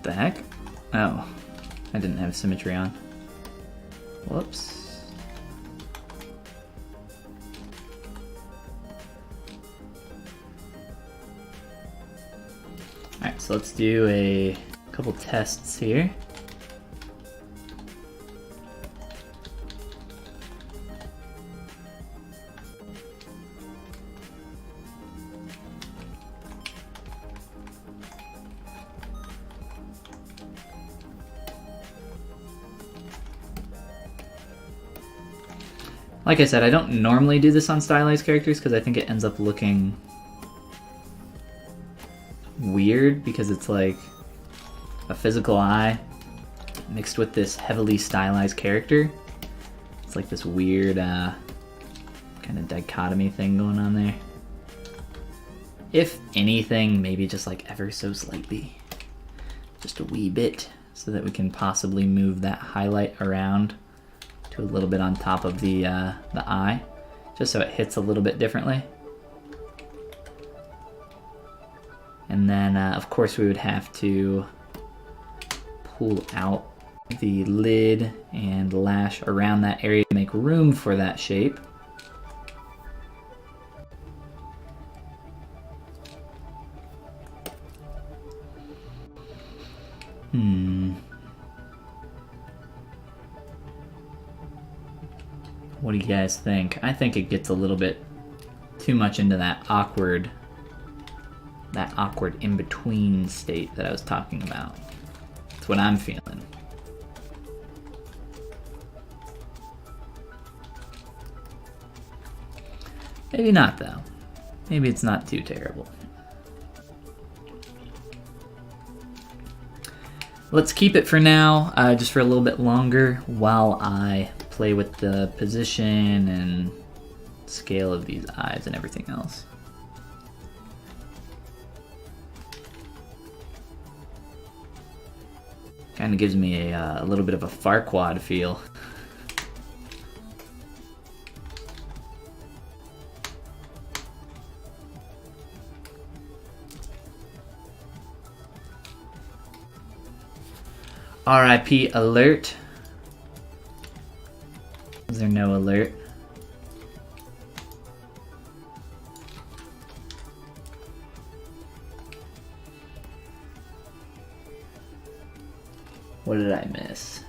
The heck? Oh, I didn't have symmetry on. Whoops. Alright, so let's do a couple tests here. Like I said, I don't normally do this on stylized characters because I think it ends up looking weird because it's like a physical eye mixed with this heavily stylized character. It's like this weird kind of dichotomy thing going on there. If anything, maybe just like ever so slightly. Just a wee bit so that we can possibly move that highlight around to a little bit on top of the eye, just so it hits a little bit differently. And then, of course, we would have to pull out the lid and lash around that area to make room for that shape. What do you guys think? I think it gets a little bit too much into that awkward in-between state that I was talking about. That's what I'm feeling. Maybe not, though. Maybe it's not too terrible. Let's keep it for now, just for a little bit longer, while I play with the position and scale of these eyes and everything else. Kind of gives me a little bit of a Farquaad feel. RIP alert. Is there no alert? What did I miss?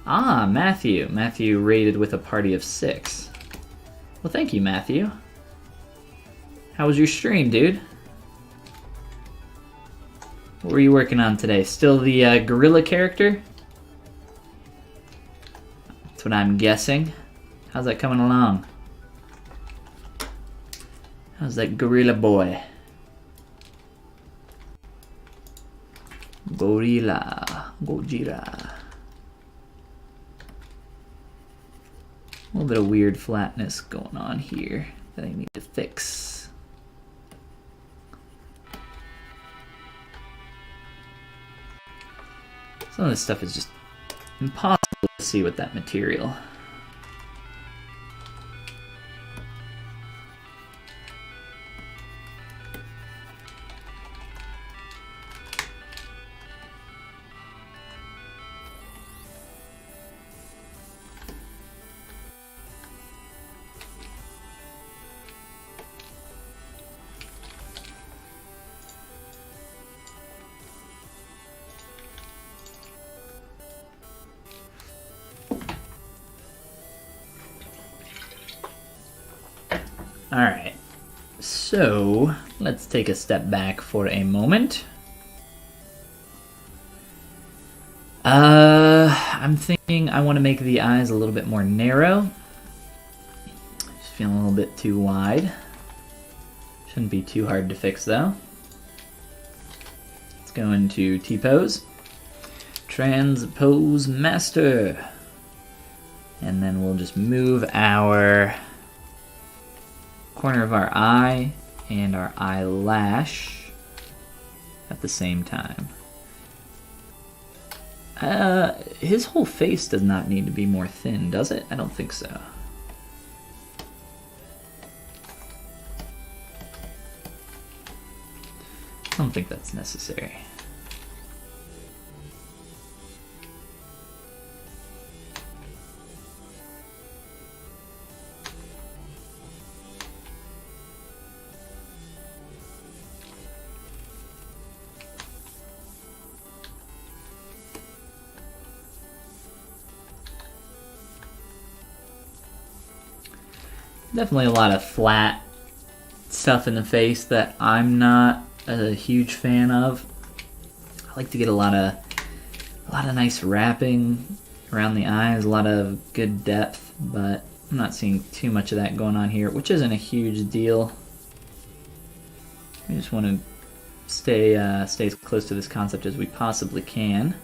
Ah, Matthew. Matthew rated with a party of 6. Well, thank you, Matthew. How was your stream, dude? What were you working on today? Still the gorilla character? That's what I'm guessing. How's that coming along? How's that gorilla boy? Gorilla. Gojira. A little bit of weird flatness going on here that I need to fix. Some of this stuff is just impossible to see with that material. Alright, so let's take a step back for a moment. I'm thinking I want to make the eyes a little bit more narrow. Just feeling a little bit too wide. Shouldn't be too hard to fix though. Let's go into T-pose. Transpose master. And then we'll just move our corner of our eye and our eyelash at the same time. His whole face does not need to be more thin, does it? I don't think so. I don't think that's necessary. Definitely a lot of flat stuff in the face that I'm not a huge fan of. I like to get a lot of nice wrapping around the eyes, a lot of good depth, but I'm not seeing too much of that going on here, which isn't a huge deal. We just want to stay as close to this concept as we possibly can.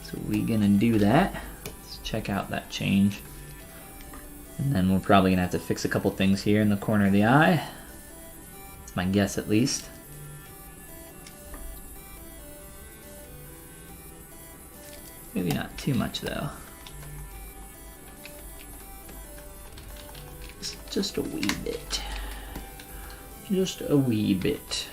So we're gonna do that. Let's check out that change. And then we're probably gonna have to fix a couple things here in the corner of the eye. That's my guess, at least. Maybe not too much though. Just a wee bit. Just a wee bit.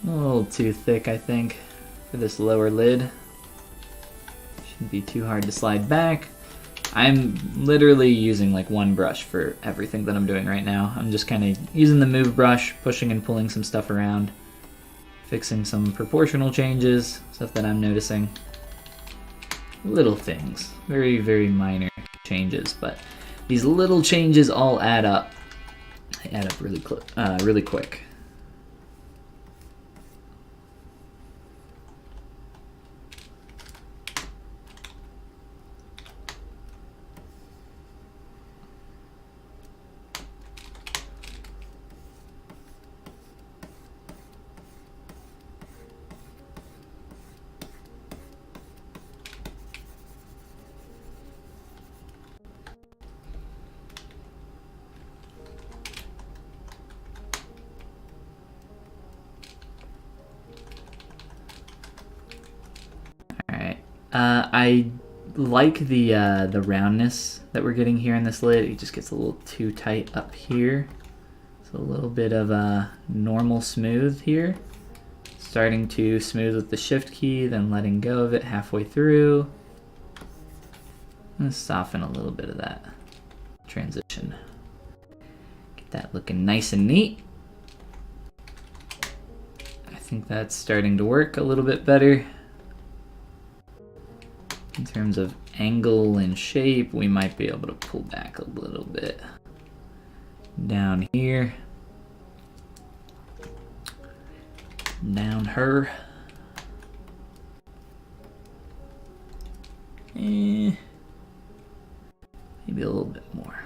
A little too thick, I think, for this lower lid. Shouldn't be too hard to slide back. I'm literally using like one brush for everything that I'm doing right now. I'm just kind of using the move brush, pushing and pulling some stuff around, fixing some proportional changes, stuff that I'm noticing. Little things, very, very minor changes, but these little changes all add up. They add up really quick. I like the roundness that we're getting here in this lid. It just gets a little too tight up here. So a little bit of a normal smooth here. Starting to smooth with the shift key, then letting go of it halfway through. Let's soften a little bit of that transition. Get that looking nice and neat. I think that's starting to work a little bit better. In terms of angle and shape, we might be able to pull back a little bit down here. Down her. Maybe a little bit more.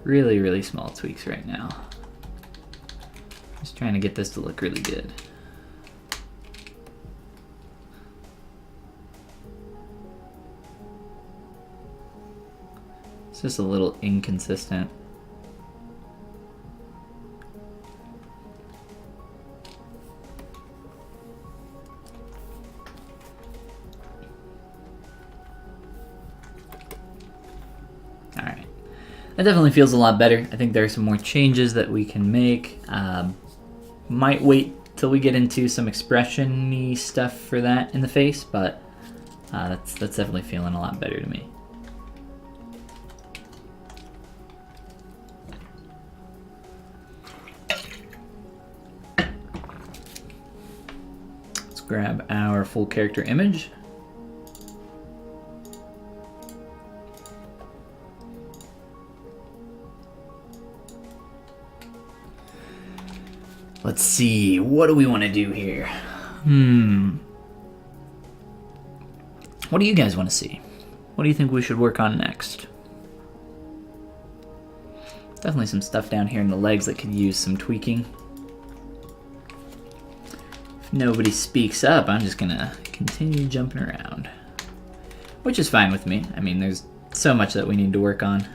Really, really small tweaks right now. Just trying to get this to look really good. It's just a little inconsistent. All right. That definitely feels a lot better. I think there are some more changes that we can make. Might wait till we get into some expression-y stuff for that in the face, but that's definitely feeling a lot better to me. Let's grab our full character image. Let's see, what do we want to do here? What do you guys want to see? What do you think we should work on next? Definitely some stuff down here in the legs that could use some tweaking. If nobody speaks up, I'm just gonna continue jumping around. Which is fine with me. I mean, there's so much that we need to work on.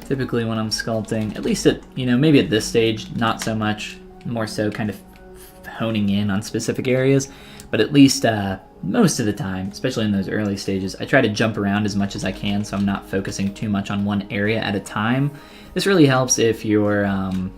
Typically when I'm sculpting, at least at, maybe at this stage, not so much, more so kind of honing in on specific areas, but at least most of the time, especially in those early stages, I try to jump around as much as I can so I'm not focusing too much on one area at a time. This really helps if you're, in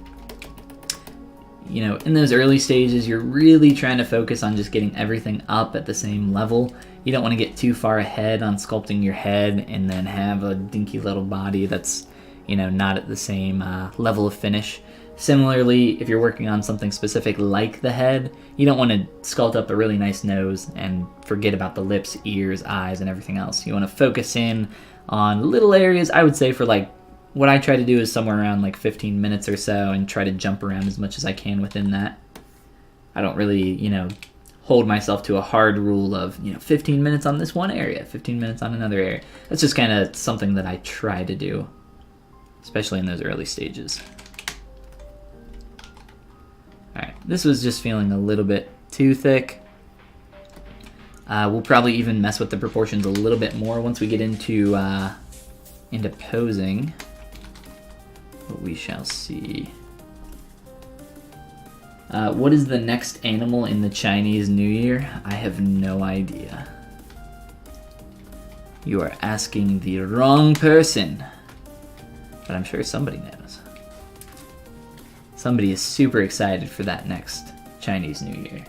those early stages, you're really trying to focus on just getting everything up at the same level. You don't want to get too far ahead on sculpting your head and then have a dinky little body that's not at the same level of finish. Similarly, if you're working on something specific like the head, you don't want to sculpt up a really nice nose and forget about the lips, ears, eyes, and everything else. You want to focus in on little areas. I would say for what I try to do is somewhere around 15 minutes or so and try to jump around as much as I can within that. I don't really, hold myself to a hard rule of, 15 minutes on this one area, 15 minutes on another area. That's just kind of something that I try to do, especially in those early stages. Alright, this was just feeling a little bit too thick. We'll probably even mess with the proportions a little bit more once we get into posing. But we shall see. What is the next animal in the Chinese New Year? I have no idea. You are asking the wrong person. But I'm sure somebody knows. Somebody is super excited for that next Chinese New Year.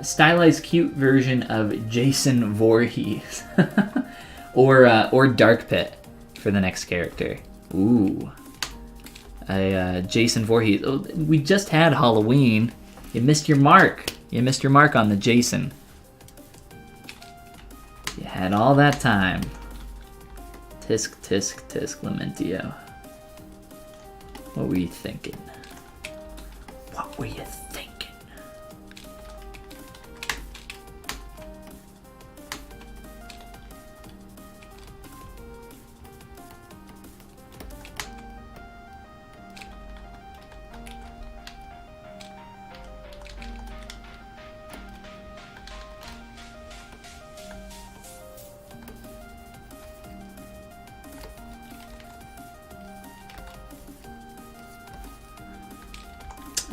Stylized cute version of Jason Voorhees. or Dark Pit for the next character. Ooh. Jason Voorhees. Oh, we just had Halloween. You missed your mark. You missed your mark on the Jason. You had all that time. Tisk, tisk, tisk, Lamentio. What were you thinking? What were you thinking?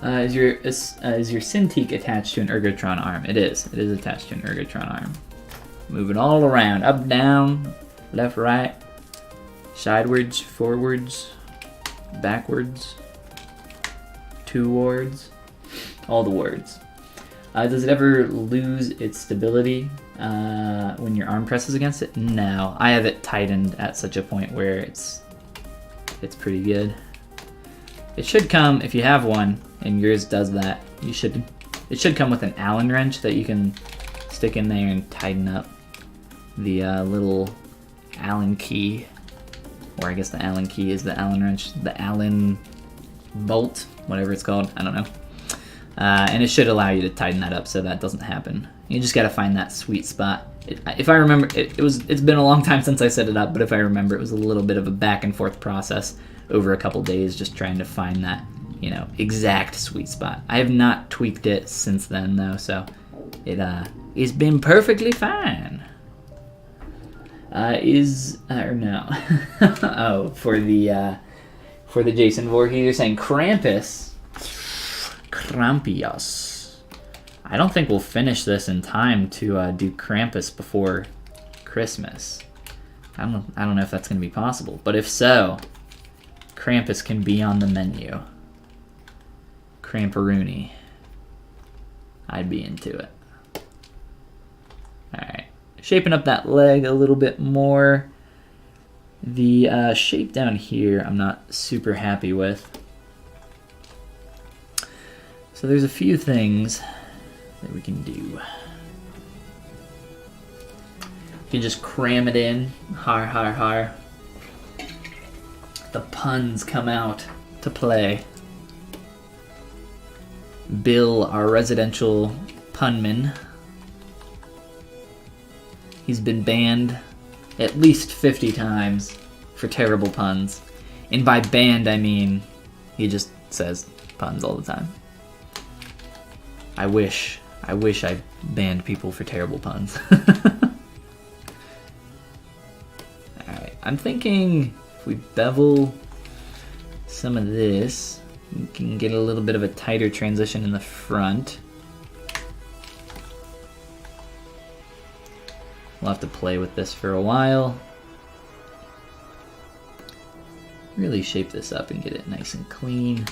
Is your Cintiq attached to an ergotron arm? It is. It is attached to an ergotron arm. Moving all around, up, down, left, right, sidewards, forwards, backwards, towards, all the words. Does it ever lose its stability when your arm presses against it? No, I have it tightened at such a point where it's pretty good. It should come, if you have one and yours does that, it should come with an Allen wrench that you can stick in there and tighten up the little Allen key, or I guess the Allen key is the Allen wrench, the Allen bolt, whatever it's called, I don't know. And it should allow you to tighten that up so that doesn't happen. You just gotta find that sweet spot. If I remember, it's been a long time since I set it up, but if I remember, it was a little bit of a back and forth process over a couple days, just trying to find that, you know, exact sweet spot. I have not tweaked it since then though, so it's been perfectly fine. Or no? Oh, for the Jason Voorhees, you're saying Krampus. Krampius. I don't think we'll finish this in time to do Krampus before Christmas. I don't know if that's gonna be possible, but if so, Krampus can be on the menu. Kramparoonie. I'd be into it. Alright. Shaping up that leg a little bit more. The shape down here I'm not super happy with. So there's a few things that we can do. You can just cram it in, har. The puns come out to play. Bill, our residential punman. He's been banned at least 50 times for terrible puns. And by banned, I mean he just says puns all the time. I wish I banned people for terrible puns. Alright, I'm thinking if we bevel some of this, we can get a little bit of a tighter transition in the front. We'll have to play with this for a while. Really shape this up and get it nice and clean.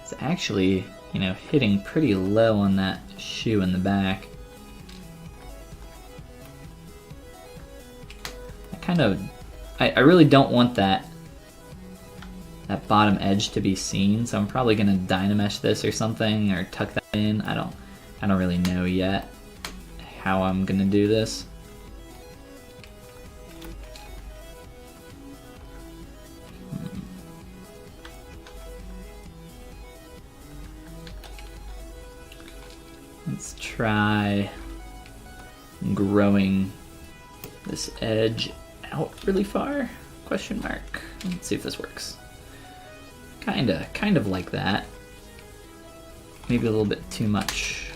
It's actually, you know, hitting pretty low on that shoe in the back. I really don't want that bottom edge to be seen, so I'm probably gonna Dynamesh this or something, or tuck that in. I don't really know yet how I'm gonna do this. Let's try growing this edge out really far, question mark. Let's see if this works. Kind of like that. Maybe a little bit too much.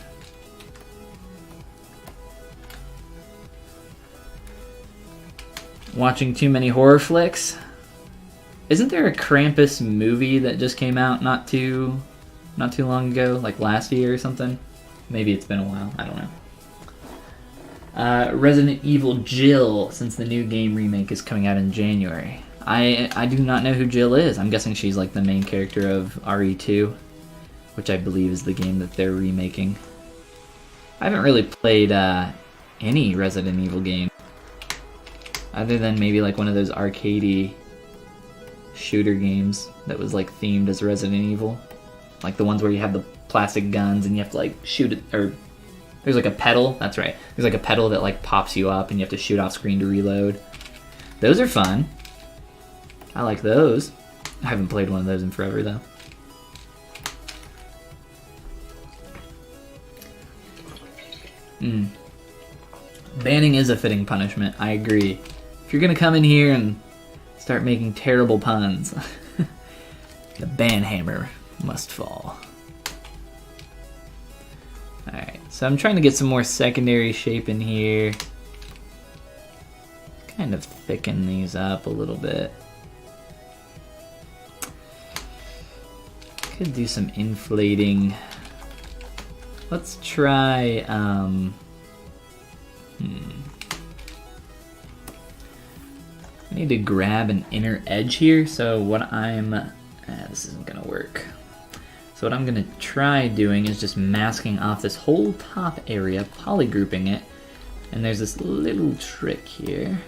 Watching too many horror flicks? Isn't there a Krampus movie that just came out not too long ago, like last year or something? Maybe it's been a while, I don't know. Resident Evil Jill, since the new game remake is coming out in January. I do not know who Jill is. I'm guessing she's like the main character of RE2, which I believe is the game that they're remaking. I haven't really played any Resident Evil game, other than maybe like one of those arcadey shooter games that was like themed as Resident Evil. Like the ones where you have the plastic guns and you have to like shoot it, or there's like a pedal, that's right. There's like a pedal that like pops you up and you have to shoot off screen to reload. Those are fun. I like those. I haven't played one of those in forever though. Banning is a fitting punishment, I agree. If you're gonna come in here and start making terrible puns, the ban hammer must fall. Alright, so I'm trying to get some more secondary shape in here. Kind of thicken these up a little bit. Could do some inflating. Let's try, I need to grab an inner edge here, so what this isn't gonna work. So what I'm gonna try doing is just masking off this whole top area, polygrouping it, and there's this little trick here,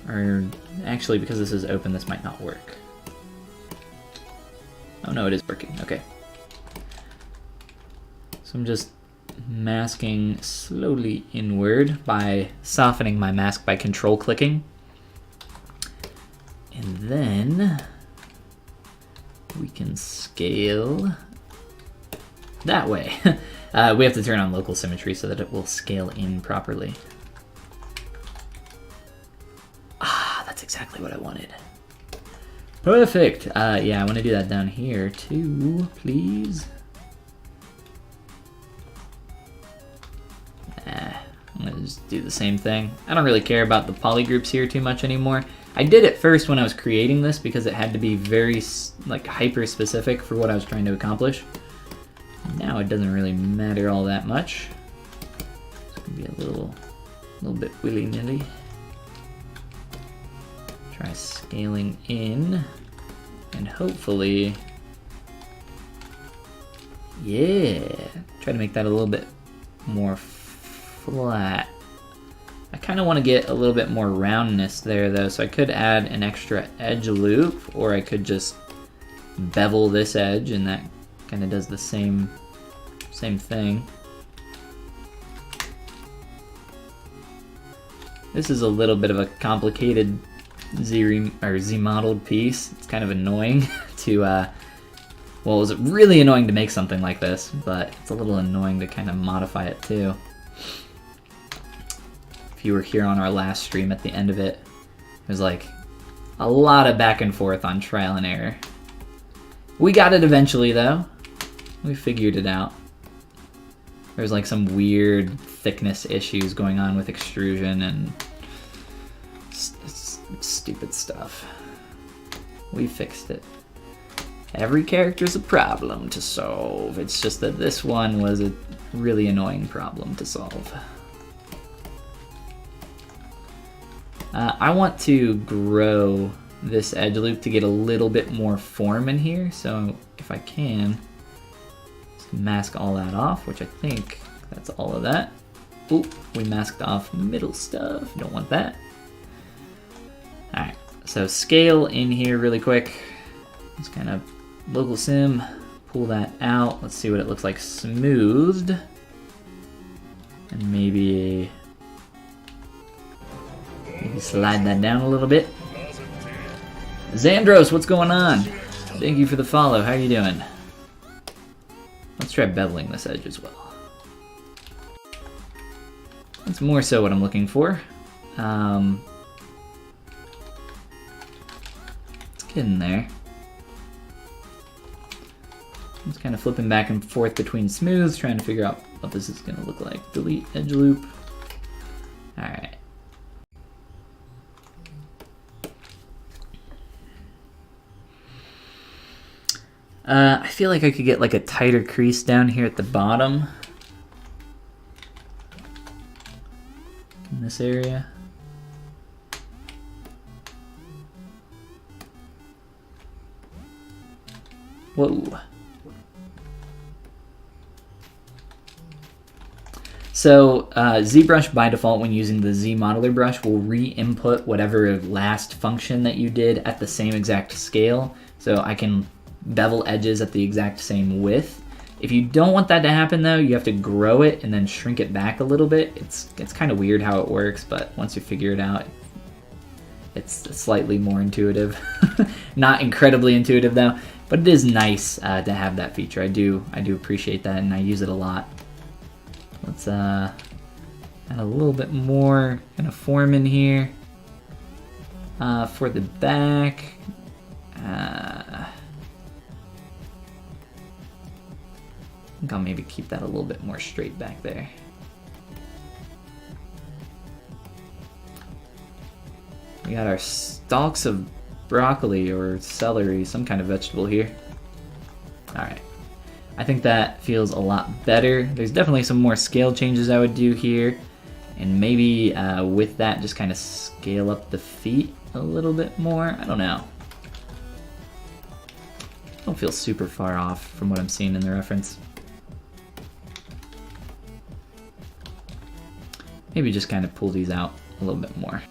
or actually because this is open, this might not work. Oh no, it is working, okay. So I'm just masking slowly inward by softening my mask by control clicking. And then we can scale that way. We have to turn on local symmetry so that it will scale in properly. Ah, that's exactly what I wanted. Perfect. Yeah, I want to do that down here too, please. I'm gonna just do the same thing. I don't really care about the polygroups here too much anymore. I did it first when I was creating this because it had to be very like hyper specific for what I was trying to accomplish. Now it doesn't really matter all that much. It's gonna be a little bit willy-nilly. Try scaling in, and hopefully, yeah, try to make that a little bit more flat. I kind of want to get a little bit more roundness there though, so I could add an extra edge loop, or I could just bevel this edge, and that kind of does the same thing. This is a little bit of a complicated Z-modeled piece. It's kind of annoying to, well, it was really annoying to make something like this, but it's a little annoying to kind of modify it too. If you were here on our last stream, at the end of it, there's like a lot of back and forth on trial and error. We got it eventually though. We figured it out. There's like some weird thickness issues going on with extrusion and stupid stuff. We fixed it. Every character's a problem to solve. It's just that this one was a really annoying problem to solve. I want to grow this edge loop to get a little bit more form in here, so if I can, just mask all that off, which I think that's all of that. Oop, we masked off middle stuff, don't want that. Alright, so scale in here really quick. Just kind of local sim, pull that out. Let's see what it looks like smoothed. And maybe slide that down a little bit. Xandros, what's going on? Thank you for the follow. How are you doing? Let's try beveling this edge as well. That's more so what I'm looking for. Let's get in there. Just kind of flipping back and forth between smooths, trying to figure out what this is going to look like. Delete edge loop. Alright. I feel like I could get like a tighter crease down here at the bottom. In this area. Whoa. So ZBrush by default, when using the Z modeler brush, will re-input whatever last function that you did at the same exact scale. So I can bevel edges at the exact same width. If you don't want that to happen though, you have to grow it and then shrink it back a little bit. It's kind of weird how it works, but once you figure it out, it's slightly more intuitive. Not incredibly intuitive though, but it is nice to have that feature. I do appreciate that, and I use it a lot. Let's add a little bit more kind of form in here. For the back, I think I'll maybe keep that a little bit more straight back there. We got our stalks of broccoli or celery, some kind of vegetable here. Alright, I think that feels a lot better. There's definitely some more scale changes I would do here. And maybe with that, just kind of scale up the feet a little bit more. I don't know. I don't feel super far off from what I'm seeing in the reference. Maybe just kind of pull these out a little bit more.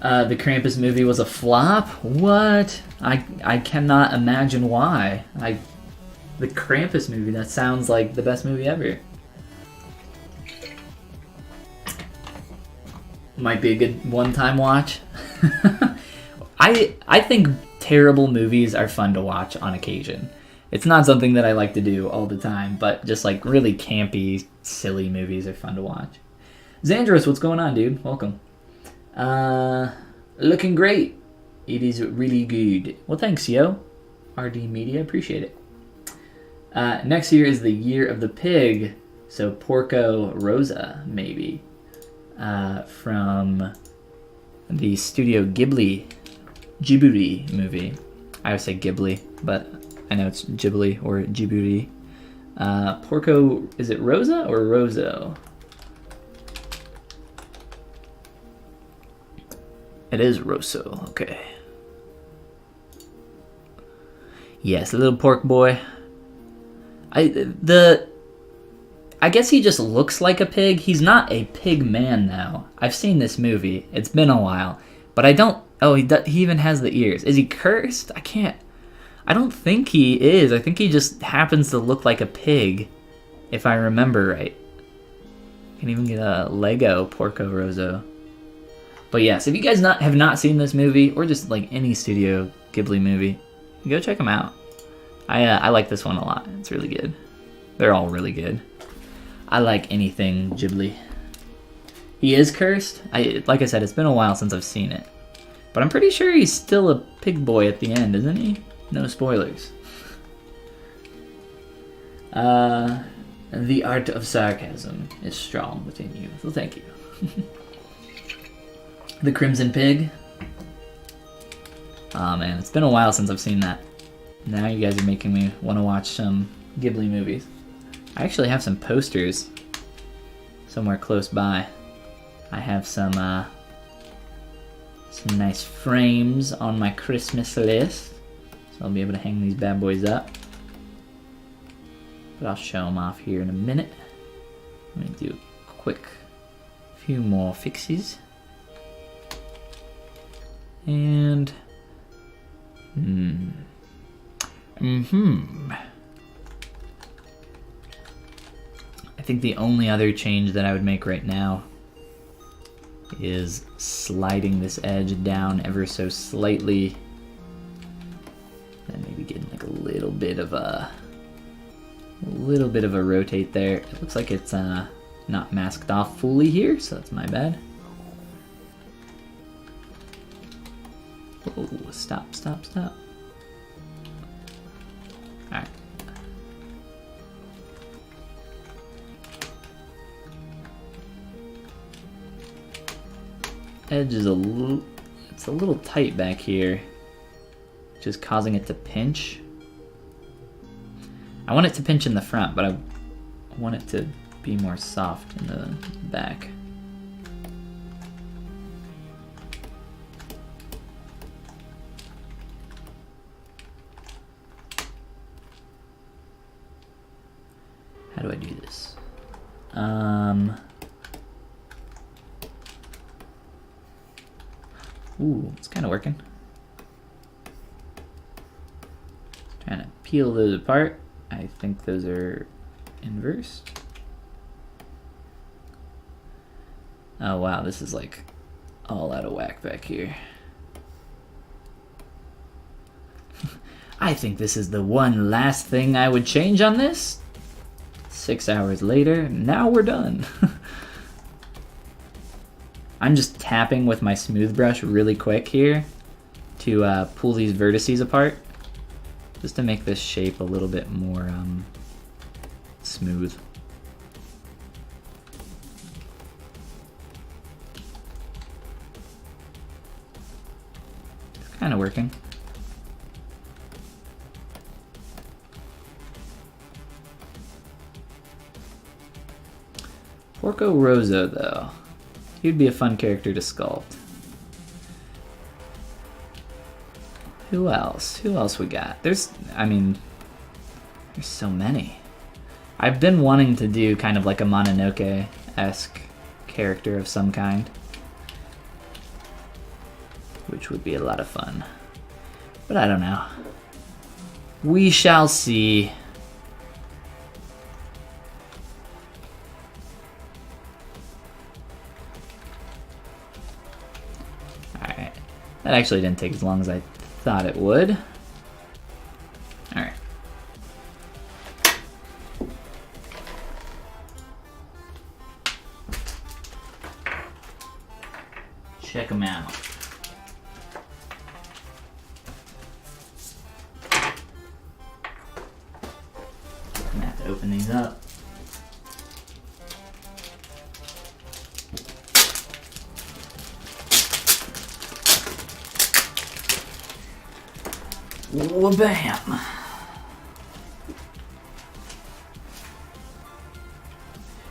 The Krampus movie was a flop? What? I cannot imagine why. The Krampus movie, that sounds like the best movie ever. Might be a good one-time watch. I think terrible movies are fun to watch on occasion. It's not something that I like to do all the time, but just like really campy, silly movies are fun to watch. Xandros, what's going on, dude? Welcome. Looking great. It is really good. Well, thanks, yo. RD Media, appreciate it. Next year is the year of the pig, so Porco Rosa, maybe. From the Studio Ghibli movie. I would say Ghibli, but I know it's Ghibli or Djibouti. Porco, is it Rosa or Roso? It is Rosso, okay. Yes, the little pork boy. I guess he just looks like a pig. He's not a pig man now. I've seen this movie. It's been a while, but I don't. Oh, he even has the ears. Is he cursed? I don't think he is. I think he just happens to look like a pig, if I remember right. You can even get a Lego Porco Rosso. But yes, if you guys have not seen this movie, or just like any Studio Ghibli movie, go check them out. I like this one a lot. It's really good. They're all really good. I like anything Ghibli. He is cursed. Like I said, it's been a while since I've seen it. But I'm pretty sure he's still a pig boy at the end, isn't he? No spoilers. The art of sarcasm is strong within you, so thank you. The Crimson Pig. Oh man, it's been a while since I've seen that. Now you guys are making me want to watch some Ghibli movies. I actually have some posters somewhere close by. I have some nice frames on my Christmas list, so I'll be able to hang these bad boys up. But I'll show them off here in a minute. Let me do a quick few more fixes. And I think the only other change that I would make right now is sliding this edge down ever so slightly, and maybe getting like a little bit of a rotate there. It looks like it's not masked off fully here, so that's my bad. Oh, stop. Alright. Edge is it's a little tight back here, which is causing it to pinch. I want it to pinch in the front, but I want it to be more soft in the back. How do I do this? Ooh, it's kind of working. Trying to peel those apart. I think those are inversed. Oh wow, this is like all out of whack back here. I think this is the one last thing I would change on this. 6 hours later, now we're done. I'm just tapping with my smooth brush really quick here to pull these vertices apart, just to make this shape a little bit more smooth. of working. Porco Rosso, though. He'd be a fun character to sculpt. Who else? Who else we got? There's so many. I've been wanting to do kind of like a Mononoke-esque character of some kind, which would be a lot of fun. But I don't know. We shall see. Alright. That actually didn't take as long as I thought it would. Alright. Check them out. I'm gonna have to open these up. Wha-bam!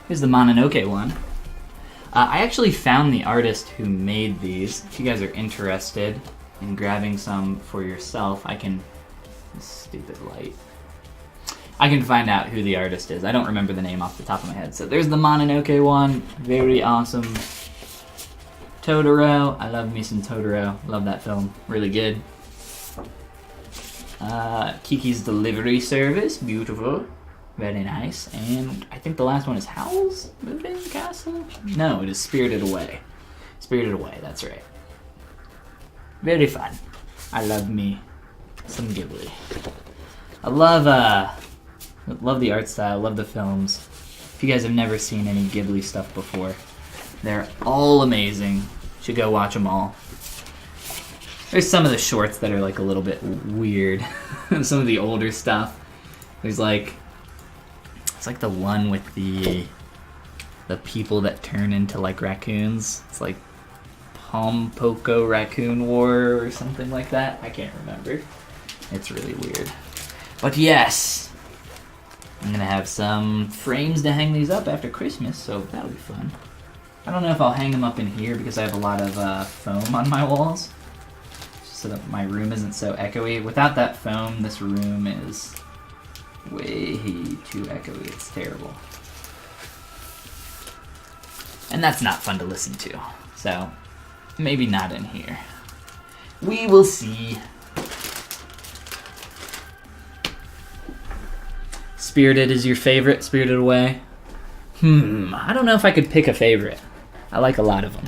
Here's the Mononoke one. I actually found the artist who made these. If you guys are interested in grabbing some for yourself, I can... This stupid light. I can find out who the artist is. I don't remember the name off the top of my head. So there's the Mononoke one. Very awesome. Totoro. I love me some Totoro. Love that film. Really good. Kiki's Delivery Service. Beautiful. Very nice. And I think the last one is Howl's Moving Castle? No, it is Spirited Away. Spirited Away, that's right. Very fun. I love me some Ghibli. I love the art style, love the films. If you guys have never seen any Ghibli stuff before, they're all amazing. Should go watch them all. There's some of the shorts that are like a little bit weird. Some of the older stuff. There's like... It's like the one with the people that turn into like raccoons. It's like Pompoko Raccoon War or something like that. I can't remember. It's really weird. But yes, I'm gonna have some frames to hang these up after Christmas, so that'll be fun. I don't know if I'll hang them up in here because I have a lot of foam on my walls, just so that my room isn't so echoey. Without that foam, this room is way too echoey. It's terrible. And that's not fun to listen to. So, maybe not in here. We will see. Spirited is your favorite? Spirited Away? I don't know if I could pick a favorite. I like a lot of them.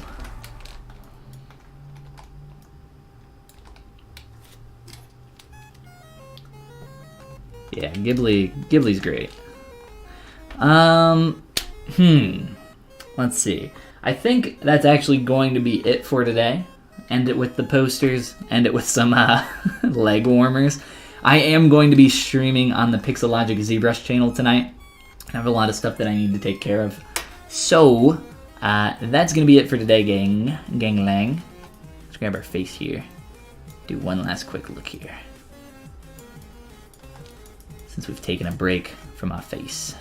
Yeah, Ghibli's great. Let's see. I think that's actually going to be it for today. End it with the posters, end it with some leg warmers. I am going to be streaming on the Pixelogic ZBrush channel tonight. I have a lot of stuff that I need to take care of. So, that's going to be it for today, gang-lang. Let's grab our face here. Do one last quick look here. Since we've taken a break from our face.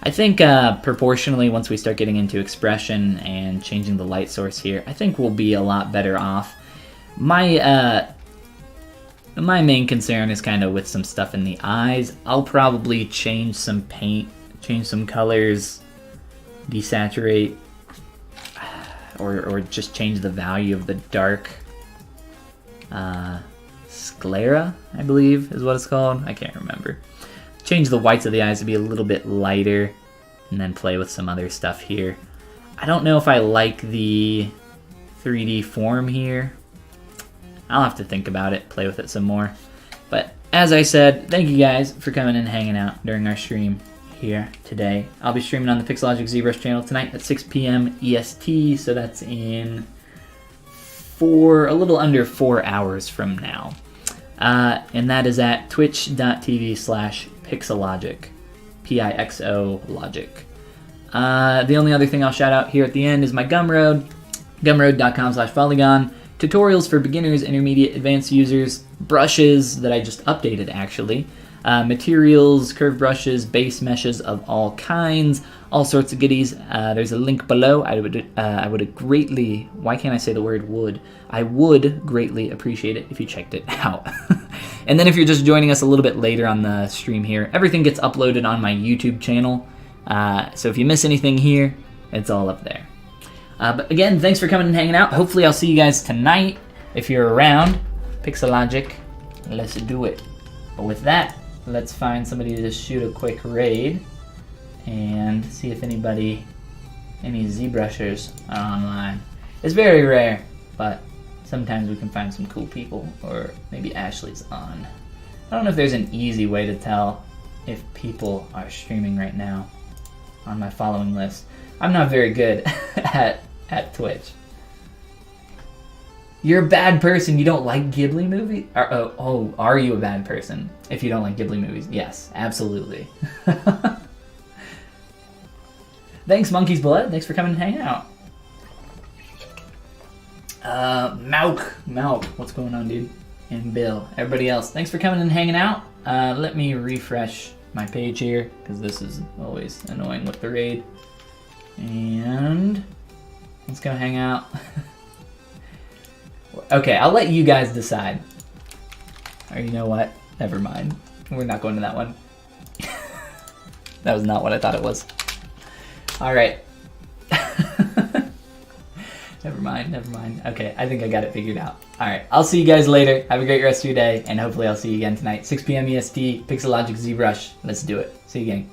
I think proportionally, once we start getting into expression and changing the light source here, I think we'll be a lot better off. My main concern is kind of with some stuff in the eyes. I'll probably change some paint, change some colors, desaturate, or just change the value of the dark sclera, I believe is what it's called. I can't remember. Change the whites of the eyes to be a little bit lighter, and then play with some other stuff here. I don't know if I like the 3D form here. I'll have to think about it, play with it some more. But as I said, thank you guys for coming and hanging out during our stream here today. I'll be streaming on the Pixelogic ZBrush channel tonight at 6 p.m. EST, so that's in a little under 4 hours from now. And that is at twitch.tv/Pixelogic. Pixo Logic. The only other thing I'll shout out here at the end is my Gumroad. Gumroad.com/Follygon. tutorials for beginners, intermediate, advanced users, brushes that I just updated actually, materials, curved brushes, base meshes of all kinds, all sorts of goodies. There's a link below. I would greatly, why can't I say the word would? I would greatly appreciate it if you checked it out. And then if you're just joining us a little bit later on the stream here, everything gets uploaded on my YouTube channel. So if you miss anything here, it's all up there. But again, thanks for coming and hanging out. Hopefully I'll see you guys tonight. If you're around, Pixelogic, let's do it. But with that, let's find somebody to shoot a quick raid and see if any ZBrushers are online. It's very rare, but sometimes we can find some cool people, or maybe Ashley's on. I don't know if there's an easy way to tell if people are streaming right now on my following list. I'm not very good at Twitch. You're a bad person. You don't like Ghibli movies? Are you a bad person if you don't like Ghibli movies? Yes, absolutely. Thanks, Monkey's Blood. Thanks for coming and hanging out. Mauk, what's going on, dude? And Bill, everybody else, thanks for coming and hanging out. Let me refresh my page here, because this is always annoying with the raid. And let's go hang out. Okay, I'll let you guys decide. Or you know what? Never mind. We're not going to that one. That was not what I thought it was. Alright. Never mind. Okay, I think I got it figured out. Alright, I'll see you guys later. Have a great rest of your day, and hopefully I'll see you again tonight. 6 p.m. EST, Pixelogic ZBrush. Let's do it. See you again.